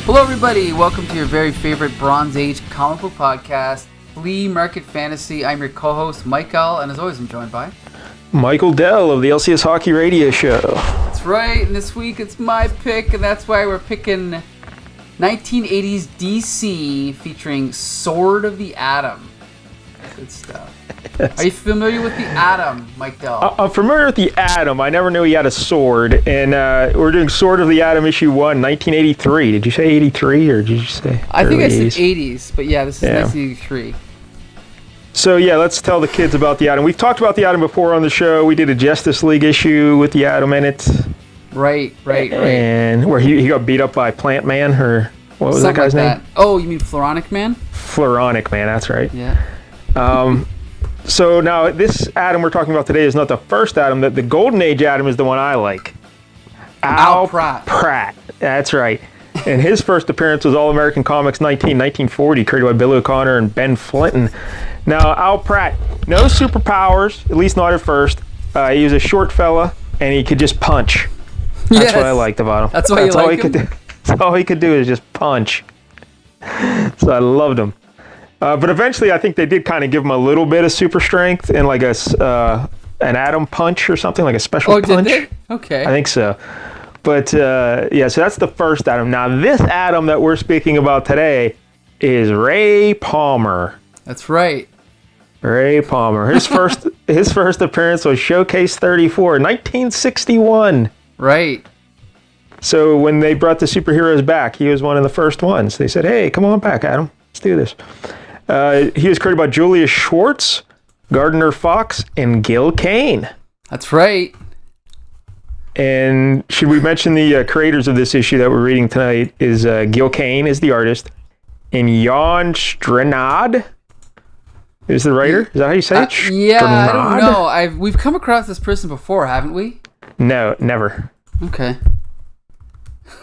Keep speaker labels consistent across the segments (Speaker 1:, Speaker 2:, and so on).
Speaker 1: Hello, everybody. Welcome to your very favorite Bronze Age comic book podcast, FLEA Market Fantasy. I'm your co-host, Michael, and as always, I'm joined by
Speaker 2: Michael Dell of the LCS Hockey Radio Show.
Speaker 1: That's right, and this week it's my pick, and that's why we're picking 1980s DC featuring Sword of the Atom. Good stuff. Yes. Are you familiar with the Atom, Mike Dell?
Speaker 2: I'm familiar with the Atom. I never knew he had a sword. And we're doing Sword of the Atom issue 1, 1983. Did you say 83 or did you say
Speaker 1: I think I said
Speaker 2: 80s?
Speaker 1: 80s, but yeah, this is 1983.
Speaker 2: So yeah, let's tell the kids about the Atom. We've talked about the Atom before on the show. We did a Justice League issue with the Atom in it.
Speaker 1: Right.
Speaker 2: And where he got beat up by Plant Man, or what was
Speaker 1: Something
Speaker 2: that guy's
Speaker 1: like
Speaker 2: name?
Speaker 1: Oh, you mean Floronic Man?
Speaker 2: Floronic Man, that's right.
Speaker 1: Yeah.
Speaker 2: So now this Atom we're talking about today is not the first Atom. The Golden Age Atom is the one I like.
Speaker 1: Al Pratt.
Speaker 2: That's right. And his first appearance was All-American Comics 1940, created by Billy O'Connor and Ben Flinton. Now, Al Pratt, no superpowers, at least not at first. He was a short fella, and he could just punch. That's what I liked about him.
Speaker 1: That's why you like him?
Speaker 2: That's all he could do is just punch. So I loved him. But eventually, I think they did kind of give him a little bit of super strength and like an atom punch or something, like a special punch.
Speaker 1: Did they? Okay.
Speaker 2: I think so. But yeah, so that's the first Atom. Now, this Atom that we're speaking about today is Ray Palmer.
Speaker 1: That's right.
Speaker 2: Ray Palmer. His first appearance was Showcase 34, 1961.
Speaker 1: Right.
Speaker 2: So when they brought the superheroes back, he was one of the first ones. They said, "Hey, come on back, Atom. Let's do this." He was created by Julius Schwartz, Gardner Fox, and Gil Kane.
Speaker 1: That's right.
Speaker 2: And should we mention the creators of this issue that we're reading tonight is Gil Kane is the artist, and Jan Strnad is the writer. Is that how you say it?
Speaker 1: Yeah,
Speaker 2: Strnad?
Speaker 1: I don't know. We've come across this person before, haven't we?
Speaker 2: No, never.
Speaker 1: Okay.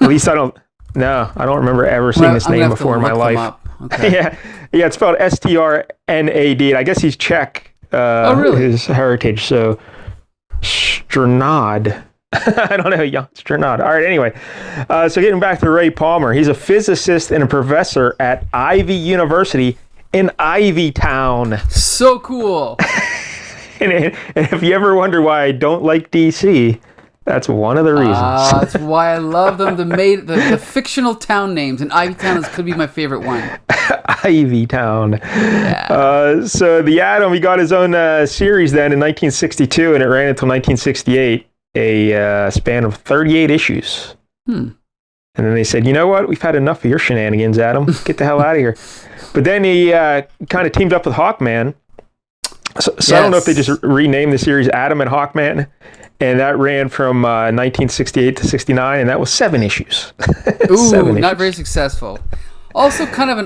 Speaker 2: At least I don't remember ever seeing this name before in my life.
Speaker 1: Okay.
Speaker 2: Yeah, it's spelled Strnad. I guess he's Czech.
Speaker 1: Really?
Speaker 2: His heritage. So Strnad. I don't know, Jan Strnad. All right, anyway. So getting back to Ray Palmer, he's a physicist and a professor at Ivy University in Ivytown.
Speaker 1: So cool.
Speaker 2: And if you ever wonder why I don't like DC, that's one of the reasons.
Speaker 1: That's why I love them. The fictional town names, and Ivytown could be my favorite one.
Speaker 2: Ivytown.
Speaker 1: Yeah.
Speaker 2: So the Atom, he got his own series then in 1962, and it ran until 1968, a span of 38 issues. And then they said, you know what? We've had enough of your shenanigans, Atom. Get the hell out of here. But then he kind of teamed up with Hawkman. So I don't know if they just renamed the series Atom and Hawkman. And that ran from 1968 to 69, and that was 7 issues.
Speaker 1: Ooh, not very successful. Also, kind of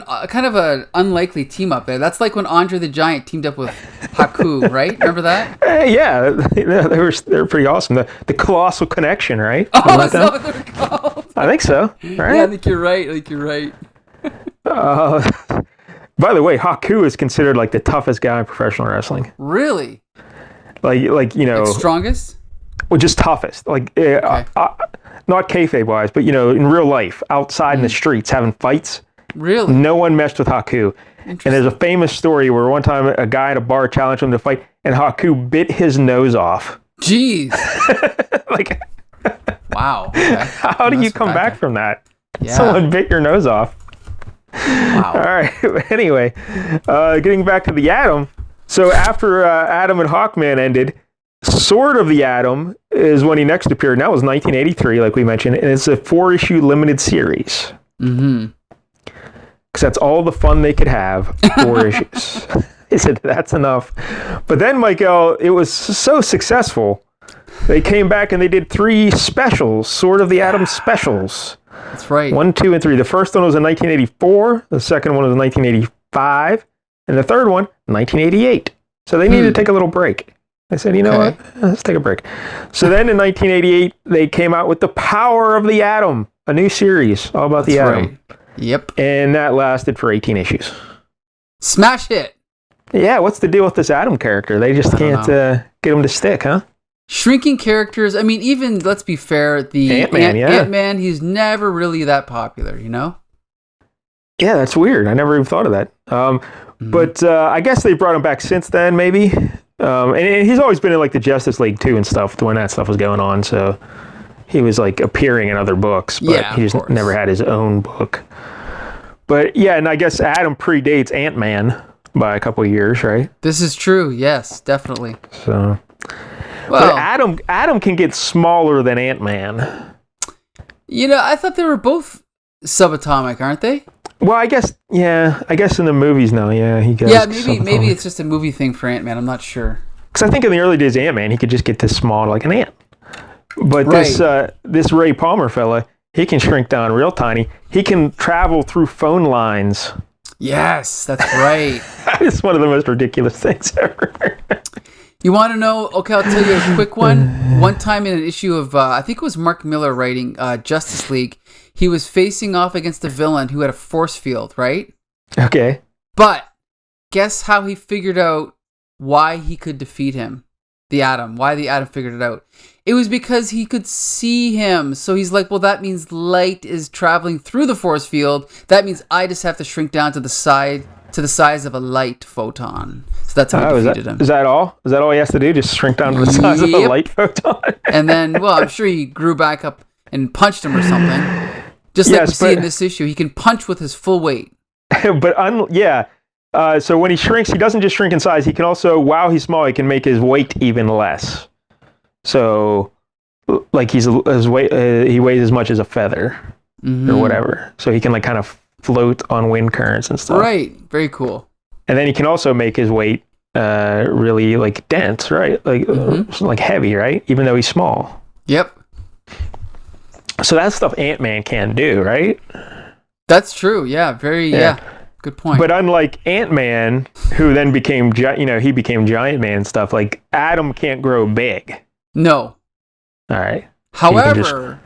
Speaker 1: an unlikely team up there. That's like when Andre the Giant teamed up with Haku, right? Remember that?
Speaker 2: Yeah, they were pretty awesome. The Colossal Connection, right?
Speaker 1: Oh, that's not what they're called.
Speaker 2: I think so. Right?
Speaker 1: Yeah, I think you're right.
Speaker 2: By the way, Haku is considered like the toughest guy in professional wrestling.
Speaker 1: Really?
Speaker 2: Like you know,
Speaker 1: strongest.
Speaker 2: Well, just toughest. Like, not kayfabe wise, but, in real life, outside in the streets, having fights.
Speaker 1: Really?
Speaker 2: No one messed with Haku. And there's a famous story where one time a guy at a bar challenged him to fight, and Haku bit his nose off.
Speaker 1: Jeez.
Speaker 2: Like,
Speaker 1: wow. Okay.
Speaker 2: How do you come back from that?
Speaker 1: Yeah.
Speaker 2: Someone bit your nose off.
Speaker 1: Wow.
Speaker 2: All right. Anyway, getting back to the Atom. So after Atom and Hawkman ended, Sword of the Atom is when he next appeared, and that was 1983, like we mentioned, and it's a 4-issue limited series.
Speaker 1: Mm-hmm.
Speaker 2: Because that's all the fun they could have, 4 issues. He said, that's enough. But then, Michael, it was so successful, they came back and they did 3 specials, Sword of the Atom specials.
Speaker 1: That's right.
Speaker 2: 1, 2, and 3. The first one was in 1984, the second one was in 1985, and the third one, 1988. So they needed to take a little break. I said, you know what? Let's take a break. So then in 1988, they came out with The Power of the Atom, a new series all about the atom.
Speaker 1: Right. Yep.
Speaker 2: And that lasted for 18 issues.
Speaker 1: Smash hit.
Speaker 2: Yeah, what's the deal with this Atom character? They just can't get him to stick, huh?
Speaker 1: Shrinking characters. I mean, even, let's be fair, the
Speaker 2: Ant-Man,
Speaker 1: Ant-Man, he's never really that popular, you know?
Speaker 2: Yeah, that's weird. I never even thought of that. But I guess they brought him back since then, maybe. And he's always been in like the Justice League too and stuff when that stuff was going on. So he was like appearing in other books, but he just never had his own book. But yeah, and I guess Adam predates Ant-Man by a couple of years, right?
Speaker 1: This is true. Yes, definitely.
Speaker 2: So, well, but Adam can get smaller than Ant-Man.
Speaker 1: You know, I thought they were both subatomic, aren't they?
Speaker 2: Well, I guess in the movies now, he goes.
Speaker 1: Yeah, maybe it's just a movie thing for Ant-Man. I'm not sure.
Speaker 2: Because I think in the early days of Ant-Man, he could just get this small like an ant. But this Ray Palmer fella, he can shrink down real tiny. He can travel through phone lines.
Speaker 1: Yes, that's right.
Speaker 2: It's one of the most ridiculous things ever.
Speaker 1: You want to know? Okay, I'll tell you a quick one. One time in an issue of, I think it was Mark Miller writing Justice League, he was facing off against a villain who had a force field, right?
Speaker 2: Okay.
Speaker 1: But guess how he figured out why he could defeat him? The Atom. Why the Atom figured it out? It was because he could see him. So he's like, well, that means light is traveling through the force field. That means I just have to shrink down to the size of a light photon. So that's how he defeated him.
Speaker 2: Is that all? Is that all he has to do? Just shrink down to the size of a light photon?
Speaker 1: And then, well, I'm sure he grew back up and punched him or something. Just like we see in this issue, he can punch with his full weight. So when he shrinks, he doesn't just shrink in size. He can also, while he's small, he can make his weight even less. So, like he weighs as much as a feather or whatever. So he can like kind of float on wind currents and stuff. Right. Very cool.
Speaker 2: And then he can also make his weight really like dense, right? Like heavy, right? Even though he's small.
Speaker 1: Yep.
Speaker 2: So that's stuff Ant-Man can do, right?
Speaker 1: That's true. Yeah. Good point.
Speaker 2: But unlike Ant-Man, who then became, he became Giant Man and stuff, like Adam can't grow big.
Speaker 1: No.
Speaker 2: All right.
Speaker 1: However,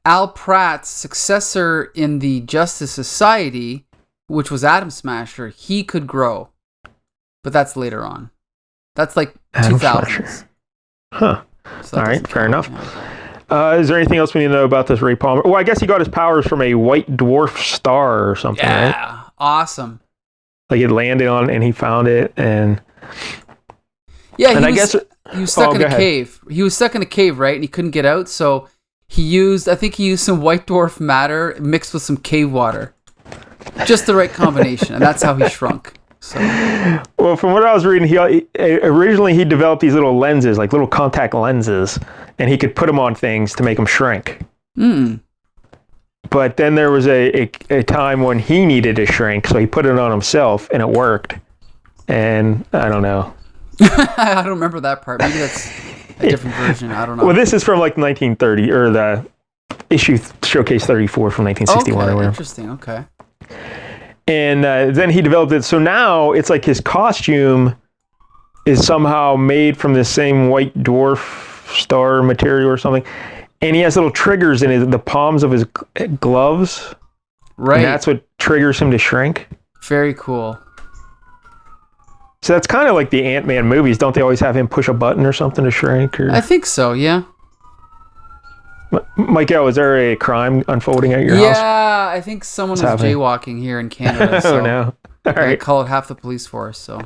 Speaker 1: Al Pratt's successor in the Justice Society, which was Atom Smasher, he could grow. But that's later on. That's like 2000s.
Speaker 2: Huh. So all right. Fair enough. Is there anything else we need to know about this Ray Palmer? Well, I guess he got his powers from a white dwarf star or something, right?
Speaker 1: Yeah, awesome.
Speaker 2: Like it landed on and he found it and...
Speaker 1: Yeah, he was stuck in a cave. He was stuck in a cave, right? And he couldn't get out, so he used some white dwarf matter mixed with some cave water. Just the right combination, and that's how he shrunk. So.
Speaker 2: Well, from what I was reading, originally he developed these little lenses, like little contact lenses, and he could put them on things to make them shrink. But then there was a time when he needed to shrink, so he put it on himself, and it worked. And I don't know.
Speaker 1: I don't remember that part. Maybe that's a different version. I don't know.
Speaker 2: Well, this is from like 1930, or the issue Showcase 34 from 1961 or whatever.
Speaker 1: Interesting. Okay.
Speaker 2: And then he developed it. So now it's like his costume is somehow made from the same white dwarf star material or something. And he has little triggers in the palms of his gloves.
Speaker 1: Right.
Speaker 2: And that's what triggers him to shrink.
Speaker 1: Very cool.
Speaker 2: So that's kind of like the Ant-Man movies. Don't they always have him push a button or something to shrink? Or...
Speaker 1: I think so, yeah.
Speaker 2: Michael, is there a crime unfolding at your house?
Speaker 1: Yeah, I think someone was jaywalking here in Canada. So
Speaker 2: oh, no. All right.
Speaker 1: I called half the police force, so...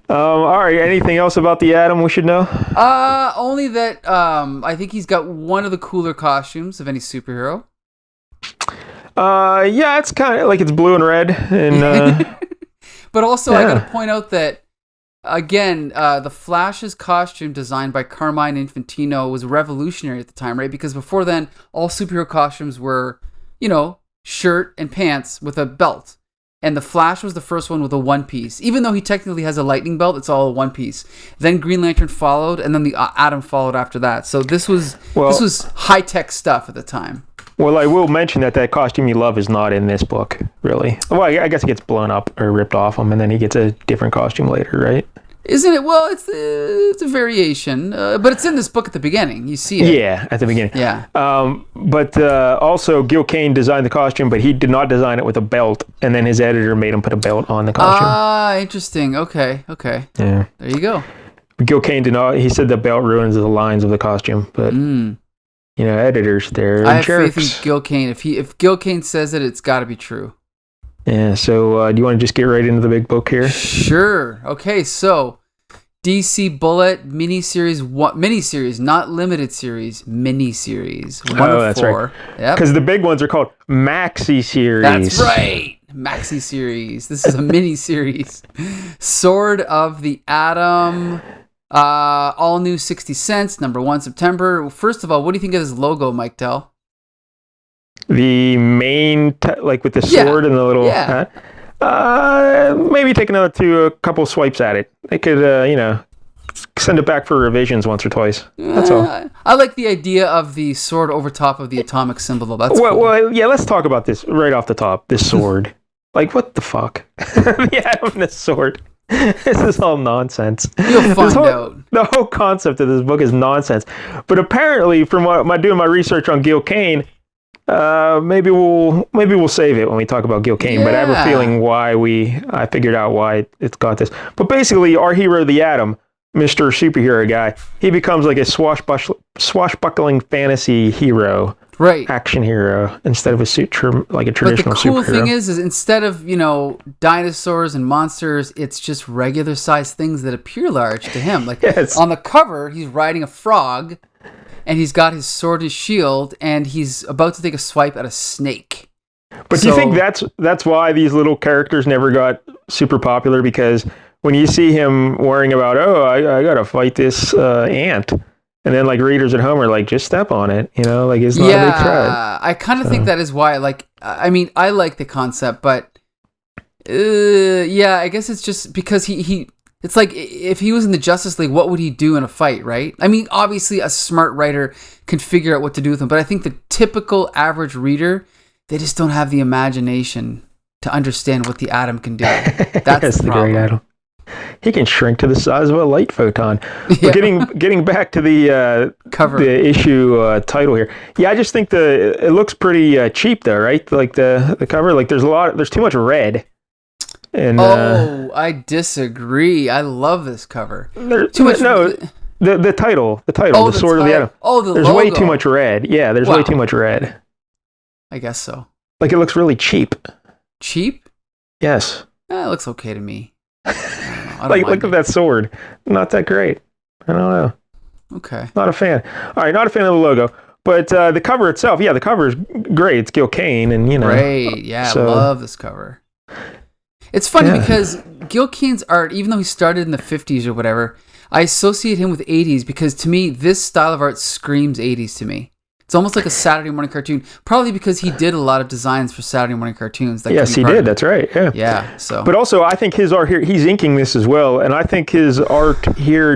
Speaker 2: all right, anything else about the Atom we should know?
Speaker 1: Only that I think he's got one of the cooler costumes of any superhero.
Speaker 2: Yeah, it's kind of like it's blue and red. And,
Speaker 1: but also, I got to point out that, again, the Flash's costume designed by Carmine Infantino was revolutionary at the time, right? Because before then, all superhero costumes were, shirt and pants with a belt. And the Flash was the first one with a one piece. Even though he technically has a lightning belt, it's all a one piece. Then Green Lantern followed, and then the Atom followed after that. So this was high-tech stuff at the time.
Speaker 2: Well, I will mention that costume you love is not in this book, really. Well, I guess it gets blown up or ripped off him, and then he gets a different costume later, right?
Speaker 1: Isn't it? Well, it's a variation, but it's in this book at the beginning. You see it.
Speaker 2: Yeah, at the beginning.
Speaker 1: Yeah.
Speaker 2: But also, Gil Kane designed the costume, but he did not design it with a belt, and then his editor made him put a belt on the costume.
Speaker 1: Ah, interesting. Okay.
Speaker 2: Yeah.
Speaker 1: There you go.
Speaker 2: Gil Kane did not. He said the belt ruins the lines of the costume, but editors there.
Speaker 1: I have
Speaker 2: jerks.
Speaker 1: faith in Gil Kane. If Gil Kane says it, it's got to be true.
Speaker 2: Yeah. So do you want to just get right into the big book here?
Speaker 1: Sure. Okay. So DC Bullet miniseries, not limited series, miniseries.
Speaker 2: That's 4. Right.
Speaker 1: Yep.
Speaker 2: Because the big ones are called maxi series.
Speaker 1: That's right. Maxi series. This is a mini series. Sword of the Atom. All new 60 cents. Number 1 September. First of all, what do you think of this logo, Mike Dell?
Speaker 2: The main, like with the sword and the little.
Speaker 1: Yeah.
Speaker 2: Maybe take a couple swipes at it. They could, send it back for revisions once or twice. That's all.
Speaker 1: I like the idea of the sword over top of the atomic symbol, though. That's cool.
Speaker 2: Well, yeah. Let's talk about this right off the top. This sword. Like, what the fuck? The Atom and this sword. This is all nonsense.
Speaker 1: You'll find out.
Speaker 2: The whole concept of this book is nonsense. But apparently, from doing my research on Gil Kane, maybe we'll save it when we talk about Gil Kane.
Speaker 1: Yeah.
Speaker 2: But I have a feeling I figured out why it's got this. But basically, our hero, the Atom, Mr. Superhero guy, he becomes like a swashbuckling fantasy hero.
Speaker 1: Right.
Speaker 2: Action hero instead of a traditional superhero.
Speaker 1: But the cool thing is instead of, dinosaurs and monsters, it's just regular sized things that appear large to him. Like on the cover, he's riding a frog and he's got his sword and shield and he's about to take a swipe at a snake.
Speaker 2: But do you think that's why these little characters never got super popular? Because when you see him worrying about, I got to fight this ant. And then, readers at home are like, just step on it, it's not a big threat.
Speaker 1: Yeah, I kind of think that is why, I like the concept, but, I guess it's just because it's like, if he was in the Justice League, what would he do in a fight, right? I mean, obviously, a smart writer can figure out what to do with him, but I think the typical average reader, they just don't have the imagination to understand what the Atom can do. That's the problem.
Speaker 2: Great Atom. He can shrink to the size of a light photon. Yeah. But getting back to the
Speaker 1: cover,
Speaker 2: the issue title here. Yeah, I just think it looks pretty cheap though, right? Like the cover, there's too much red. And
Speaker 1: I disagree. I love this cover.
Speaker 2: Too much. No, the title, the Sword of the Atom. There's
Speaker 1: logo.
Speaker 2: Way too much red. Yeah, there's way too much red.
Speaker 1: I guess so.
Speaker 2: It looks really cheap.
Speaker 1: Cheap?
Speaker 2: Yes.
Speaker 1: It looks okay to me.
Speaker 2: Look at that sword. Not that great. I don't know.
Speaker 1: Okay.
Speaker 2: Not a fan. All right, not a fan of the logo. But the cover itself, the cover is great. It's Gil Kane, and
Speaker 1: Great, yeah, I love this cover. It's funny because Gil Kane's art, even though he started in the 50s or whatever, I associate him with 80s because to me, this style of art screams 80s to me. It's almost like a Saturday morning cartoon, probably because he did a lot of designs for Saturday morning cartoons.
Speaker 2: Yes, he did. That's right. Yeah.
Speaker 1: Yeah. So.
Speaker 2: But also, I think his art here, he's inking this as well, and I think his art here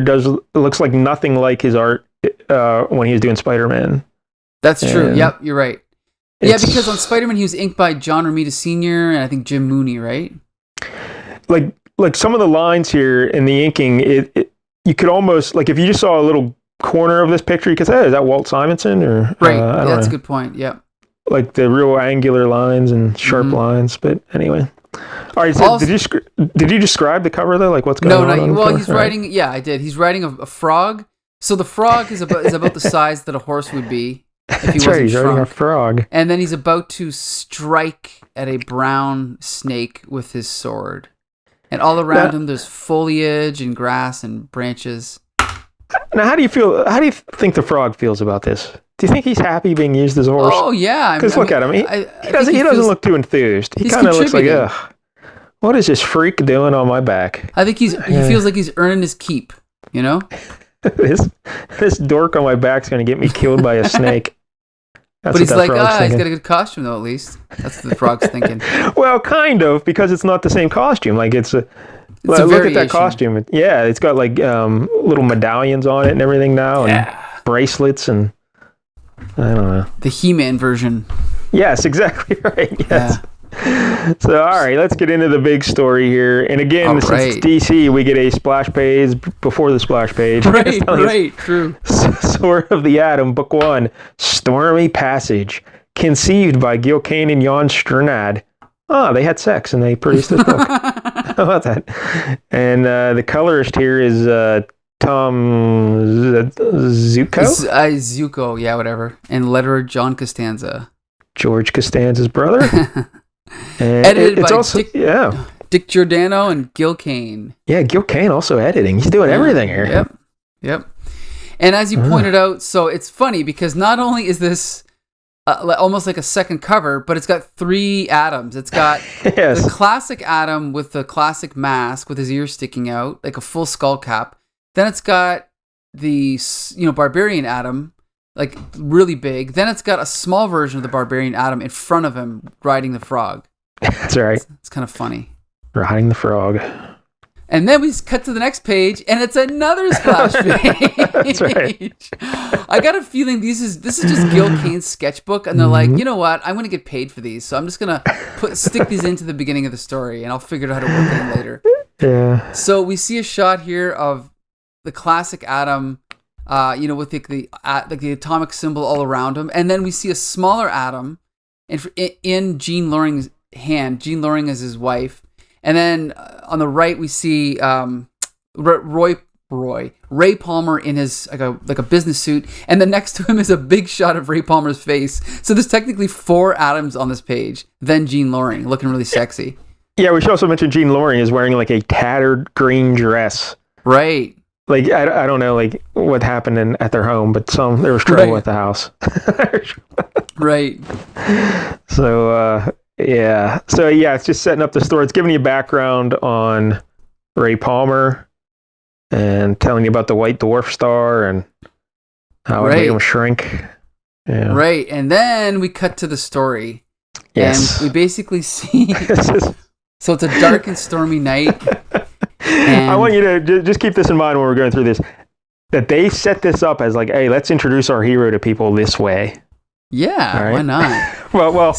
Speaker 2: looks like nothing like his art when he was doing Spider-Man.
Speaker 1: That's true. Yep, you're right. Yeah, because on Spider-Man he was inked by John Romita Sr. and I think Jim Mooney, right?
Speaker 2: Like some of the lines here in the inking, you could almost if you just saw a little corner of this picture, you could say, "Hey, is that Walt Simonson?" Or
Speaker 1: right? That's a good point. Yeah,
Speaker 2: like the real angular lines and sharp lines. But anyway, all right. So also, did you describe the cover though? Like what's going on?
Speaker 1: Well, he's riding. Right. Yeah, I did. He's riding a frog. So the frog is about the size that a horse would be if he wasn't
Speaker 2: he's riding a frog.
Speaker 1: And then he's about to strike at a brown snake with his sword. And all around him, there's foliage and grass and branches.
Speaker 2: Now, how do you think the frog feels about this? Do you think he's happy being used as a horse?
Speaker 1: Oh, yeah.
Speaker 2: Because look at him. He doesn't look too enthused. He kind of looks like, ugh, what is this freak doing on my back?
Speaker 1: I think he feels like he's earning his keep,
Speaker 2: This dork on my back's going to get me killed by a snake.
Speaker 1: But he's like, he's got a good costume, though, at least. That's what the frog's thinking.
Speaker 2: Well, kind of, because it's not the same costume. Look at that costume. Yeah, it's got little medallions on it and everything now, and bracelets, and I don't know.
Speaker 1: The He-Man version.
Speaker 2: Yes, exactly right. Yes. Yeah. So, all right, let's get into the big story here. And again, since it's DC, we get a splash page before the splash page.
Speaker 1: Right, true.
Speaker 2: Sword of the Atom, Book 1, Stormy Passage, conceived by Gil Kane and Jan Strnad. They had sex and they produced this book. How about that? And the colorist here is Tom Zuko?
Speaker 1: Zuko, yeah, whatever. And letterer John Costanza.
Speaker 2: George Costanza's brother. And
Speaker 1: Edited
Speaker 2: it's
Speaker 1: by
Speaker 2: also,
Speaker 1: Dick Giordano and Gil Kane.
Speaker 2: Yeah, Gil Kane also editing. He's doing everything here.
Speaker 1: Yep. And as you pointed out, so it's funny because not only is this almost like a second cover, but it's got 3 Adams. It's got the classic Adam with the classic mask with his ears sticking out, like a full skull cap. Then it's got the barbarian Adam, like really big. Then it's got a small version of the barbarian Adam in front of him riding the frog.
Speaker 2: That's right.
Speaker 1: It's kind of funny.
Speaker 2: Riding the frog.
Speaker 1: And then we cut to the next page, and it's another splash page.
Speaker 2: That's right.
Speaker 1: I got a feeling this is just Gil Kane's sketchbook, and they're like, you know what? I'm going to get paid for these, so I'm just going to stick these into the beginning of the story, and I'll figure out how to work it in later.
Speaker 2: Yeah.
Speaker 1: So we see a shot here of the classic Adam, with the atomic symbol all around him, and then we see a smaller Adam in Jean Loring's hand. Jean Loring is his wife. And then on the right, we see Ray Palmer in his like a business suit, and then next to him is a big shot of Ray Palmer's face. So there's technically 4 Adams on this page. Then Jean Loring looking really sexy.
Speaker 2: Yeah, we should also mention Jean Loring is wearing like a tattered green dress.
Speaker 1: Right.
Speaker 2: Like I don't know like what happened at their home, but there was trouble at the house.
Speaker 1: Right.
Speaker 2: So. Yeah. So, it's just setting up the story. It's giving you background on Ray Palmer and telling you about the White Dwarf star and how it made him shrink. Yeah.
Speaker 1: Right. And then we cut to the story.
Speaker 2: Yes.
Speaker 1: And we basically see... So it's a dark and stormy night.
Speaker 2: And I want you to just keep this in mind when we're going through this, that they set this up as like, hey, let's introduce our hero to people this way.
Speaker 1: Yeah,
Speaker 2: right?
Speaker 1: Why not?
Speaker 2: Well,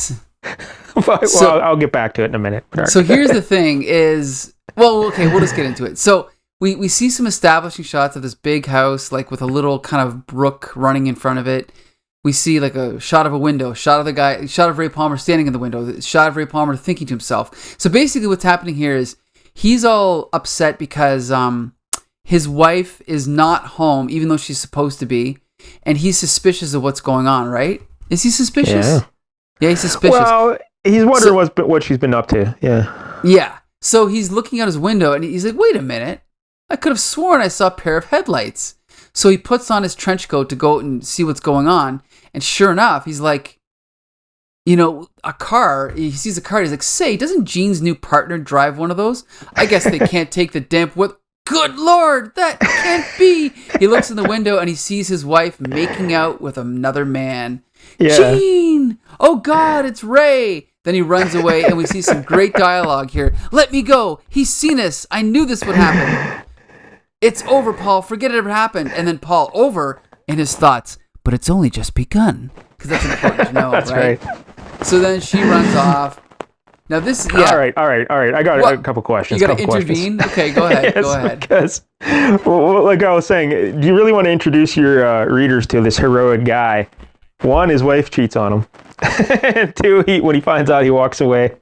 Speaker 2: I'll get back to it in a minute.
Speaker 1: So here's the thing is, we'll just get into it. So we see some establishing shots of this big house, like with a little kind of brook running in front of it. We see like a shot of a window, shot of Ray Palmer standing in the window, shot of Ray Palmer thinking to himself. So basically what's happening here is he's all upset because his wife is not home, even though she's supposed to be, and he's suspicious of what's going on, right? Is he suspicious? Yeah, he's suspicious.
Speaker 2: Well, he's wondering what she's been up to. Yeah.
Speaker 1: Yeah. So he's looking out his window and he's like, wait a minute. I could have sworn I saw a pair of headlights. So he puts on his trench coat to go and see what's going on. And sure enough, he's like, a car. He sees a car. He's like, say, doesn't Jean's new partner drive one of those? I guess they can't take the damp with. Good Lord, that can't be. He looks in the window and he sees his wife making out with another man. Yeah. Jean! Oh God, it's Ray! Then he runs away and we see some great dialogue here. Let me go. He's seen us. I knew this would happen. It's over, Paul. Forget it ever happened. And then Paul over in his thoughts. But it's only just begun. Because that's important to know,
Speaker 2: that's right?
Speaker 1: So then she runs off. Now this is... Yeah.
Speaker 2: All right. I got a couple questions.
Speaker 1: You got to intervene? Okay, go ahead.
Speaker 2: Yes,
Speaker 1: go ahead.
Speaker 2: Because, like I was saying, do you really want to introduce your readers to this heroic guy? 1, his wife cheats on him. And 2, when he finds out, he walks away.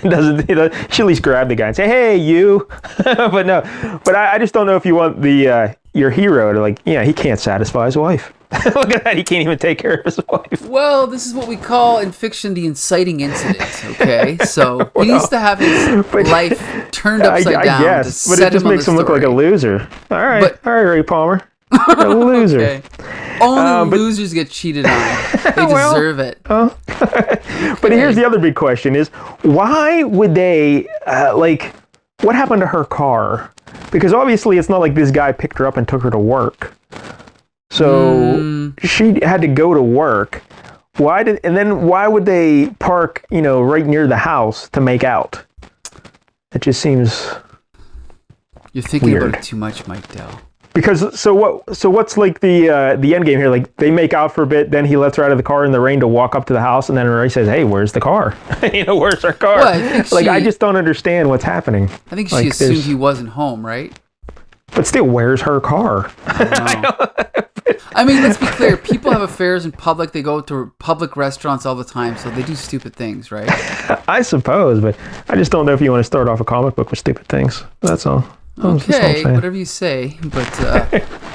Speaker 2: She at least grab the guy and say, "Hey, you." But no. But I just don't know if you want your hero to he can't satisfy his wife. Look at that. He can't even take care of his wife.
Speaker 1: Well, this is what we call in fiction the inciting incident. Okay, so he needs to have his life turned upside down. I guess,
Speaker 2: but it just makes him look like a loser. All right, Ray Palmer, a loser.
Speaker 1: Okay. Only losers get cheated on. They deserve it.
Speaker 2: But here's the other big question: is why would they what happened to her car? Because obviously it's not like this guy picked her up and took her to work. So she had to go to work. Why would they park, right near the house to make out? It just seems
Speaker 1: You're thinking
Speaker 2: weird.
Speaker 1: about it too much, Mike Dell.
Speaker 2: Because what's like the end game here? Like they make out for a bit, then he lets her out of the car in the rain to walk up to the house, and then Ray says, "Hey, where's the car? Where's our car?"
Speaker 1: Well,
Speaker 2: I just don't understand what's happening.
Speaker 1: I think she assumed he wasn't home, right?
Speaker 2: But still, where's her car?
Speaker 1: I mean, let's be clear. People have affairs in public. They go to public restaurants all the time, so they do stupid things, right?
Speaker 2: I suppose, but I just don't know if you want to start off a comic book with stupid things. That's all.
Speaker 1: Okay, whatever you say. But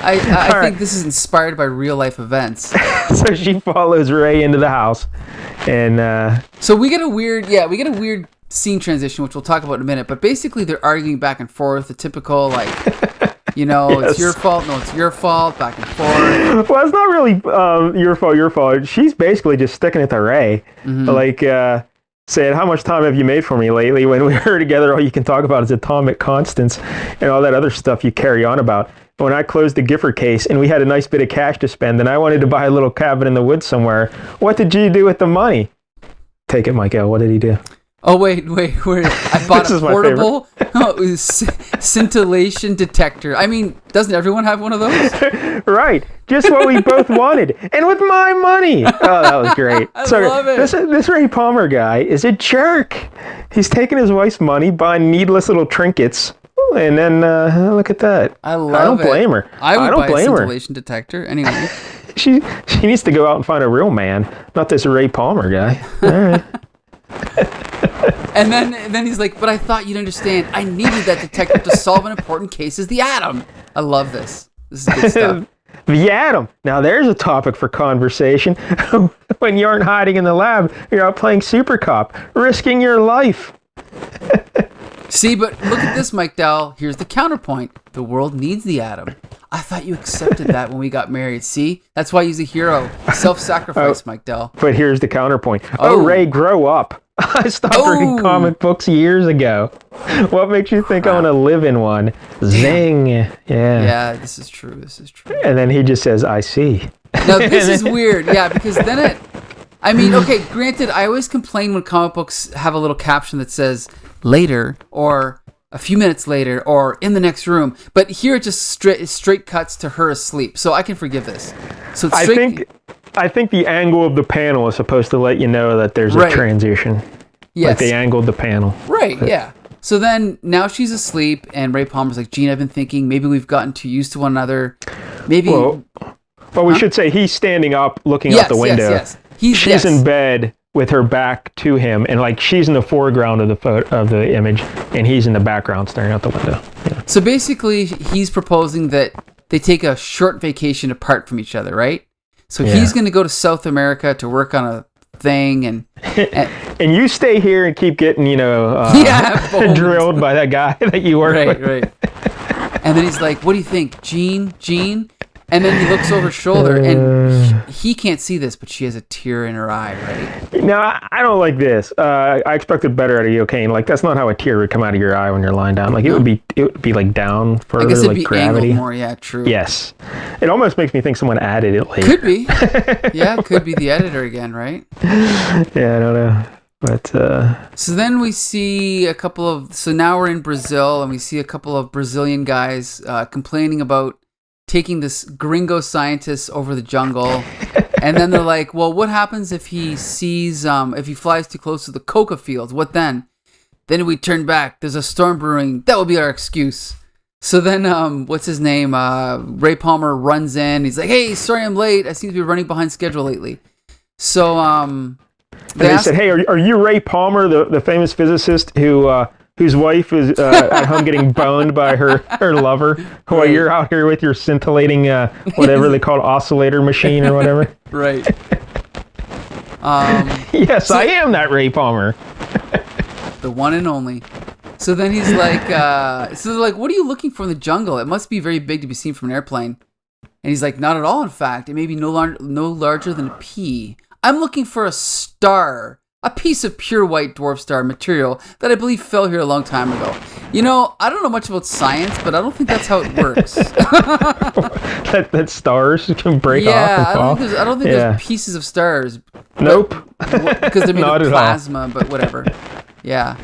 Speaker 1: I think this is inspired by real life events.
Speaker 2: So she follows Ray into the house, and
Speaker 1: so we get a weird scene transition, which we'll talk about in a minute. But basically, they're arguing back and forth, the typical
Speaker 2: yes.
Speaker 1: It's your fault. No, it's your fault. Back and forth.
Speaker 2: Well, it's not really your fault. Your fault. She's basically just sticking it to Ray, saying, "How much time have you made for me lately? When we were together, all you can talk about is atomic constants and all that other stuff you carry on about. When I closed the Gifford case and we had a nice bit of cash to spend, and I wanted to buy a little cabin in the woods somewhere, what did you do with the money?" Take it, Michael. What did he do?
Speaker 1: Oh, wait. I bought a portable scintillation detector. I mean, doesn't everyone have one of those?
Speaker 2: Right. Just what we both wanted. And with my money. Oh, that was great.
Speaker 1: I love it.
Speaker 2: This Ray Palmer guy is a jerk. He's taking his wife's money, buying needless little trinkets. And then, look at that.
Speaker 1: I
Speaker 2: don't blame her.
Speaker 1: I would
Speaker 2: don't
Speaker 1: buy
Speaker 2: blame
Speaker 1: a scintillation detector anyway.
Speaker 2: She needs to go out and find a real man, not this Ray Palmer guy. All right.
Speaker 1: And then he's like, "But I thought you'd understand. I needed that detector to solve an important case as the atom." I love this. This is good stuff.
Speaker 2: The atom. Now there's a topic for conversation. When you aren't hiding in the lab, you're out playing Super Cop, risking your life.
Speaker 1: See, but look at this, Mike Dell. Here's the counterpoint. The world needs the atom. I thought you accepted that when we got married. See? That's why he's a hero. Self-sacrifice, Mike Dell.
Speaker 2: But here's the counterpoint. Oh, Ray, grow up. I stopped reading comic books years ago. What makes you think I want to live in one? Zing.
Speaker 1: Yeah, this is true.
Speaker 2: And then he just says, "I see."
Speaker 1: Now, this is weird. Yeah, because then okay, granted, I always complain when comic books have a little caption that says, "later," or "a few minutes later," or "in the next room." But here it just straight cuts to her asleep. So I can forgive this. So it's
Speaker 2: I think the angle of the panel is supposed to let you know that there's a transition. Yes. Like they angled the panel.
Speaker 1: Right, yeah. So then now she's asleep and Ray Palmer's like, "Gene, I've been thinking maybe we've gotten too used to one another. Maybe..." Well,
Speaker 2: we should say he's standing up looking out the window.
Speaker 1: Yes.
Speaker 2: She's in bed with her back to him, and she's in the foreground of the image, and he's in the background staring out the window. Yeah.
Speaker 1: So basically, he's proposing that they take a short vacation apart from each other, right? So he's going to go to South America to work on a thing, and
Speaker 2: you stay here and keep getting, drilled by that guy that you work with. Right.
Speaker 1: And then he's like, "What do you think, Gene? And then he looks over his shoulder, and he can't see this, but she has a tear in her eye, right?
Speaker 2: No, I don't like this. I expected better out of you, Kane. That's not how a tear would come out of your eye when you're lying down. It would be like down further,
Speaker 1: I guess it'd be
Speaker 2: gravity.
Speaker 1: Angled more, yeah, true.
Speaker 2: Yes. It almost makes me think someone added it later.
Speaker 1: Could be. Yeah, could be the editor again, right?
Speaker 2: Yeah, I don't know. But
Speaker 1: so then we see so now we're in Brazil, and we see a couple of Brazilian guys complaining about taking this gringo scientist over the jungle. And then they're like, "Well, what happens if he flies too close to the coca fields? What then? Then we turn back. There's a storm brewing. That will be our excuse." So then, what's his name? Ray Palmer runs in. He's like, "Hey, sorry I'm late. I seem to be running behind schedule lately." So,
Speaker 2: they said, "Hey, are you Ray Palmer, the famous physicist whose wife is at home getting boned by her lover while you're out here with your scintillating whatever they call it, oscillator machine or whatever?"
Speaker 1: Right.
Speaker 2: Yes, I am that Ray Palmer.
Speaker 1: The one and only. So then he's like, so they're like, "What are you looking for in the jungle? It must be very big to be seen from an airplane." And he's like, "Not at all, in fact. It may be no larger than a pea. I'm looking for a star. A piece of pure white dwarf star material that I believe fell here a long time ago." I don't know much about science, but I don't think that's how it works.
Speaker 2: that stars can break off and fall?
Speaker 1: I don't think there's pieces of stars.
Speaker 2: Nope.
Speaker 1: Because they're made of plasma, but whatever. Yeah.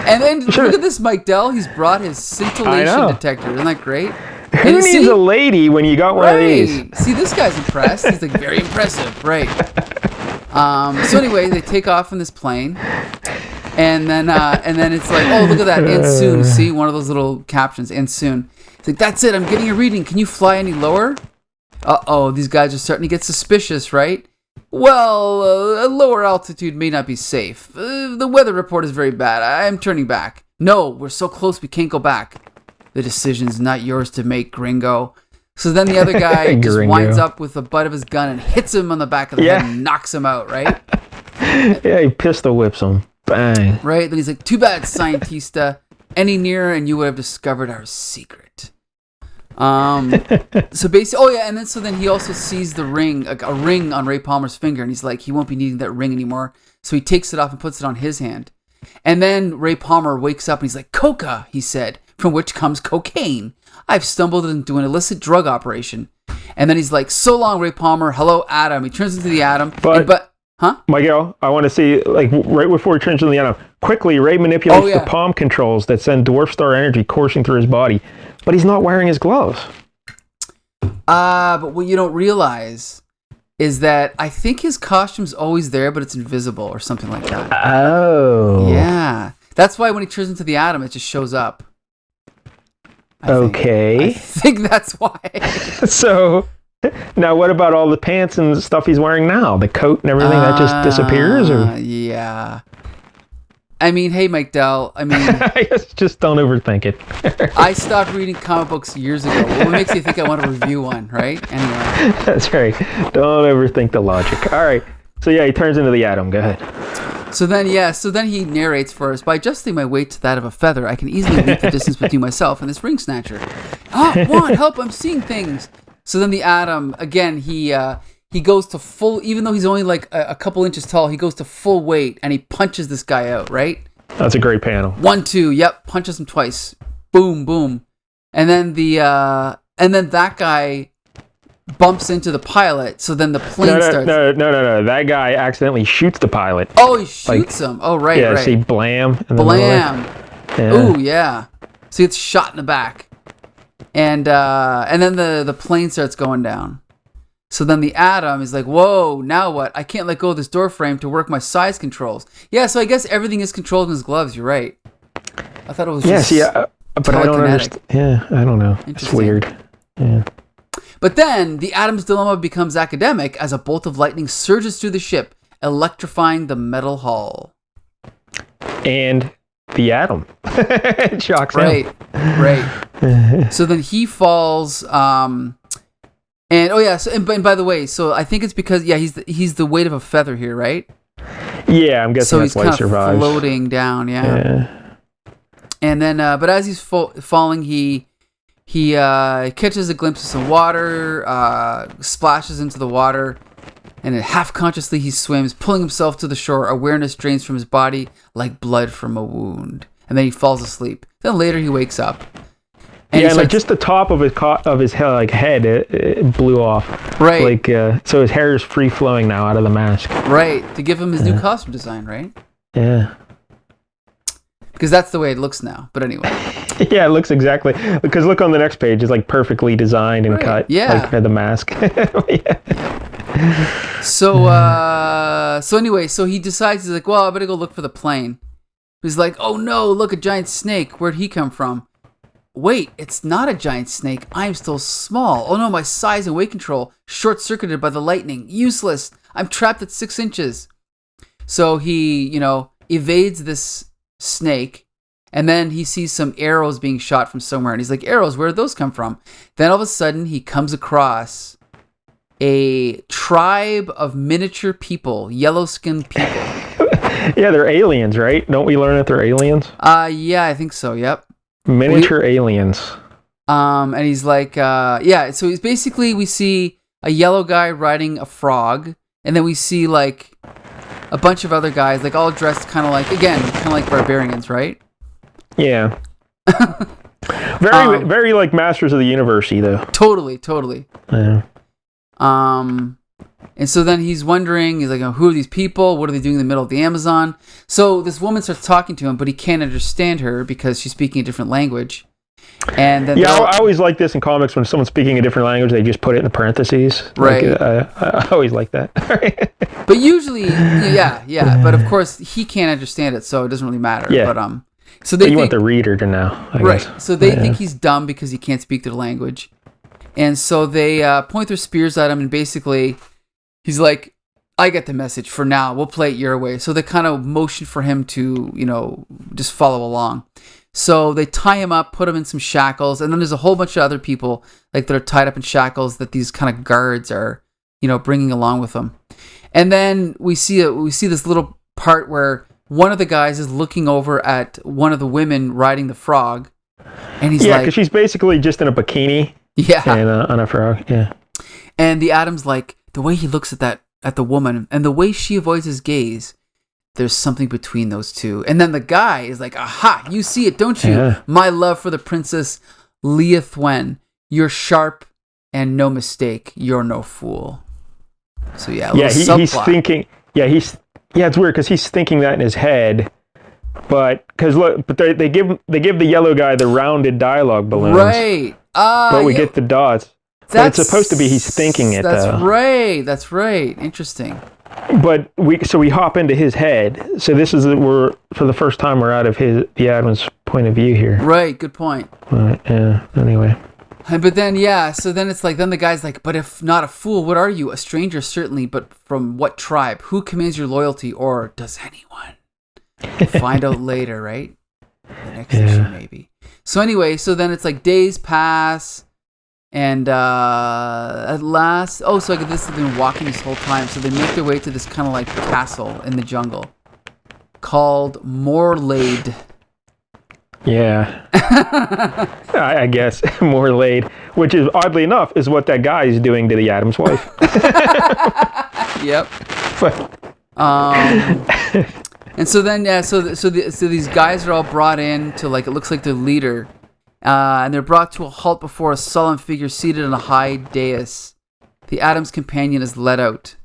Speaker 1: And then look at this Mike Dell. He's brought his scintillation detector. Isn't that great?
Speaker 2: Who needs a lady when you got one of these?
Speaker 1: See, this guy's impressed. He's like, very impressive. Right. So anyway, they take off in this plane, and then it's like, "Oh, look at that, and soon." See, one of those little captions, "and soon." It's like, "That's it. I'm getting a reading. Can you fly any lower?" These guys are starting to get suspicious, right? "Well, a lower altitude may not be safe. The weather report is very bad. I'm turning back." "No, we're so close we can't go back." The decision's not yours to make, gringo. So then the other guy just winds up with the butt of his gun and hits him on the back of the head and knocks him out, right?
Speaker 2: Yeah, he pistol whips him. Bang.
Speaker 1: Right? Then he's like, too bad, scientista. Any nearer and you would have discovered our secret. So basically, and then he also sees the ring, a ring on Ray Palmer's finger, and he's like, he won't be needing that ring anymore. So he takes it off and puts it on his hand. And then Ray Palmer wakes up and he's like, coca, he said, from which comes cocaine. I've stumbled into an illicit drug operation. And then he's like, so long, Ray Palmer. Hello, Atom. He turns into the Atom. Miguel,
Speaker 2: I want to see, like, right before he turns into the Atom, quickly, Ray manipulates the palm controls that send dwarf star energy coursing through his body. But he's not wearing his gloves.
Speaker 1: But what you don't realize is that I think his costume's always there, but it's invisible or something like that.
Speaker 2: Oh.
Speaker 1: Yeah. That's why when he turns into the Atom, it just shows up. I think that's why.
Speaker 2: So, now what about all the pants and stuff he's wearing now? The coat and everything, that just disappears? Or?
Speaker 1: Yeah. I mean, hey, Mike Dell. I mean...
Speaker 2: just don't overthink it.
Speaker 1: I stopped reading comic books years ago. What makes you think I want to review one, right? Anyway.
Speaker 2: That's right. Don't overthink the logic. All right. So, yeah, he turns into the Atom. Go ahead.
Speaker 1: So then he narrates for us, by adjusting my weight to that of a feather, I can easily leap the distance between myself and this ring snatcher. Juan, help, I'm seeing things. So then the Atom, again, he goes to full, even though he's only like a couple inches tall, he goes to full weight and he punches this guy out, right?
Speaker 2: That's a great panel.
Speaker 1: 1, 2, yep, punches him twice. Boom, boom. And then that guy bumps into the pilot, so then the plane starts.
Speaker 2: No. That guy accidentally shoots the pilot.
Speaker 1: Oh, he shoots him. Oh, right, right.
Speaker 2: Yeah, see, blam.
Speaker 1: Blam. Ooh, yeah. So it's shot in the back. And then the plane starts going down. So then the Atom is like, whoa, now what? I can't let go of this door frame to work my size controls. Yeah, so I guess everything is controlled in his gloves. You're right. I thought it was just
Speaker 2: but I don't understand. Yeah, I don't know. It's weird. Yeah.
Speaker 1: But then the Atom's dilemma becomes academic as a bolt of lightning surges through the ship, electrifying the metal hull.
Speaker 2: And the Atom shocks him.
Speaker 1: Right. So then he falls. And by the way, so I think it's because he's the weight of a feather here, right?
Speaker 2: Yeah, I'm guessing that's why he survives. So he's kind of
Speaker 1: floating down, yeah. And then, but as he's falling, he catches a glimpse of some water, splashes into the water, and then half-consciously he swims, pulling himself to the shore. Awareness drains from his body like blood from a wound. And then he falls asleep. Then later he wakes up. And
Speaker 2: like just the top of his head, it blew off.
Speaker 1: Right.
Speaker 2: Like so his hair is free flowing now out of the mask.
Speaker 1: Right. To give him his new costume design, right?
Speaker 2: Yeah.
Speaker 1: Because that's the way it looks now. But anyway.
Speaker 2: Yeah, it looks exactly. Because look on the next page, it's like perfectly designed and cut.
Speaker 1: Yeah.
Speaker 2: Like the mask.
Speaker 1: So anyway, so he decides, he's like, well, I better go look for the plane. He's like, oh no, look, a giant snake. Where'd he come from? Wait, it's not a giant snake. I'm still small. Oh no, my size and weight control short-circuited by the lightning. Useless. I'm trapped at 6 inches. So he, evades this snake, and then he sees some arrows being shot from somewhere, and he's like, arrows, where did those come from? Then all of a sudden, he comes across a tribe of miniature people, yellow-skinned people.
Speaker 2: Yeah, they're aliens, right? Don't we learn that they're aliens?
Speaker 1: Yeah, I think so, yep.
Speaker 2: Miniature aliens.
Speaker 1: And he's like, so he's basically, we see a yellow guy riding a frog, and then we see like a bunch of other guys, like all dressed kind of like barbarians, right?
Speaker 2: Yeah. Very like Masters of the Universe, though.
Speaker 1: Totally.
Speaker 2: Yeah.
Speaker 1: And so then he's wondering, he's like, who are these people? What are they doing in the middle of the Amazon? So this woman starts talking to him, but he can't understand her because she's speaking a different language. And then
Speaker 2: I always like this in comics when someone's speaking a different language, they just put it in the parentheses.
Speaker 1: Right.
Speaker 2: Like, I always like that.
Speaker 1: But usually, yeah. But of course, he can't understand it, so it doesn't really matter.
Speaker 2: Yeah.
Speaker 1: But so they
Speaker 2: want the reader to know. I guess.
Speaker 1: So they think he's dumb because he can't speak their language, and so they point their spears at him, and basically, he's like, I get the message for now. We'll play it your way. So they kind of motion for him to, just follow along. So they tie him up, put him in some shackles, and then there's a whole bunch of other people like that are tied up in shackles that these kind of guards are, bringing along with them. And then we see this little part where one of the guys is looking over at one of the women riding the frog, and he's like,
Speaker 2: because she's basically just in a bikini, and on a frog,
Speaker 1: And the Atom's like, the way he looks at the woman and the way she avoids his gaze, there's something between those two. And then the guy is like, aha, you see it, don't you?
Speaker 2: Yeah.
Speaker 1: My love for the princess Leah Thwen. You're sharp and no mistake. You're no fool. So
Speaker 2: he's thinking. It's weird because he's thinking that in his head, but they give the yellow guy the rounded dialogue balloons,
Speaker 1: right?
Speaker 2: But we get the dots. But it's supposed to be he's thinking it.
Speaker 1: That's right. That's right. Interesting.
Speaker 2: But we hop into his head. So this is we're for the first time we're out of the Adam's point of view here.
Speaker 1: Right. Good point.
Speaker 2: Anyway.
Speaker 1: But then, so then it's like, then the guy's like, but if not a fool, what are you? A stranger, certainly, but from what tribe? Who commands your loyalty, or does anyone? Find out later, right? The next issue, maybe. So anyway, then it's like days pass, and at last, so this has been walking this whole time, so they make their way to this kind of like castle in the jungle called Morlade.
Speaker 2: Yeah. I guess more laid, which is oddly enough is what that guy is doing to the Adam's wife.
Speaker 1: Yep. And so then so these guys are all brought in to, like, it looks like their leader, and they're brought to a halt before a solemn figure seated on a high dais. The Adam's companion is led out,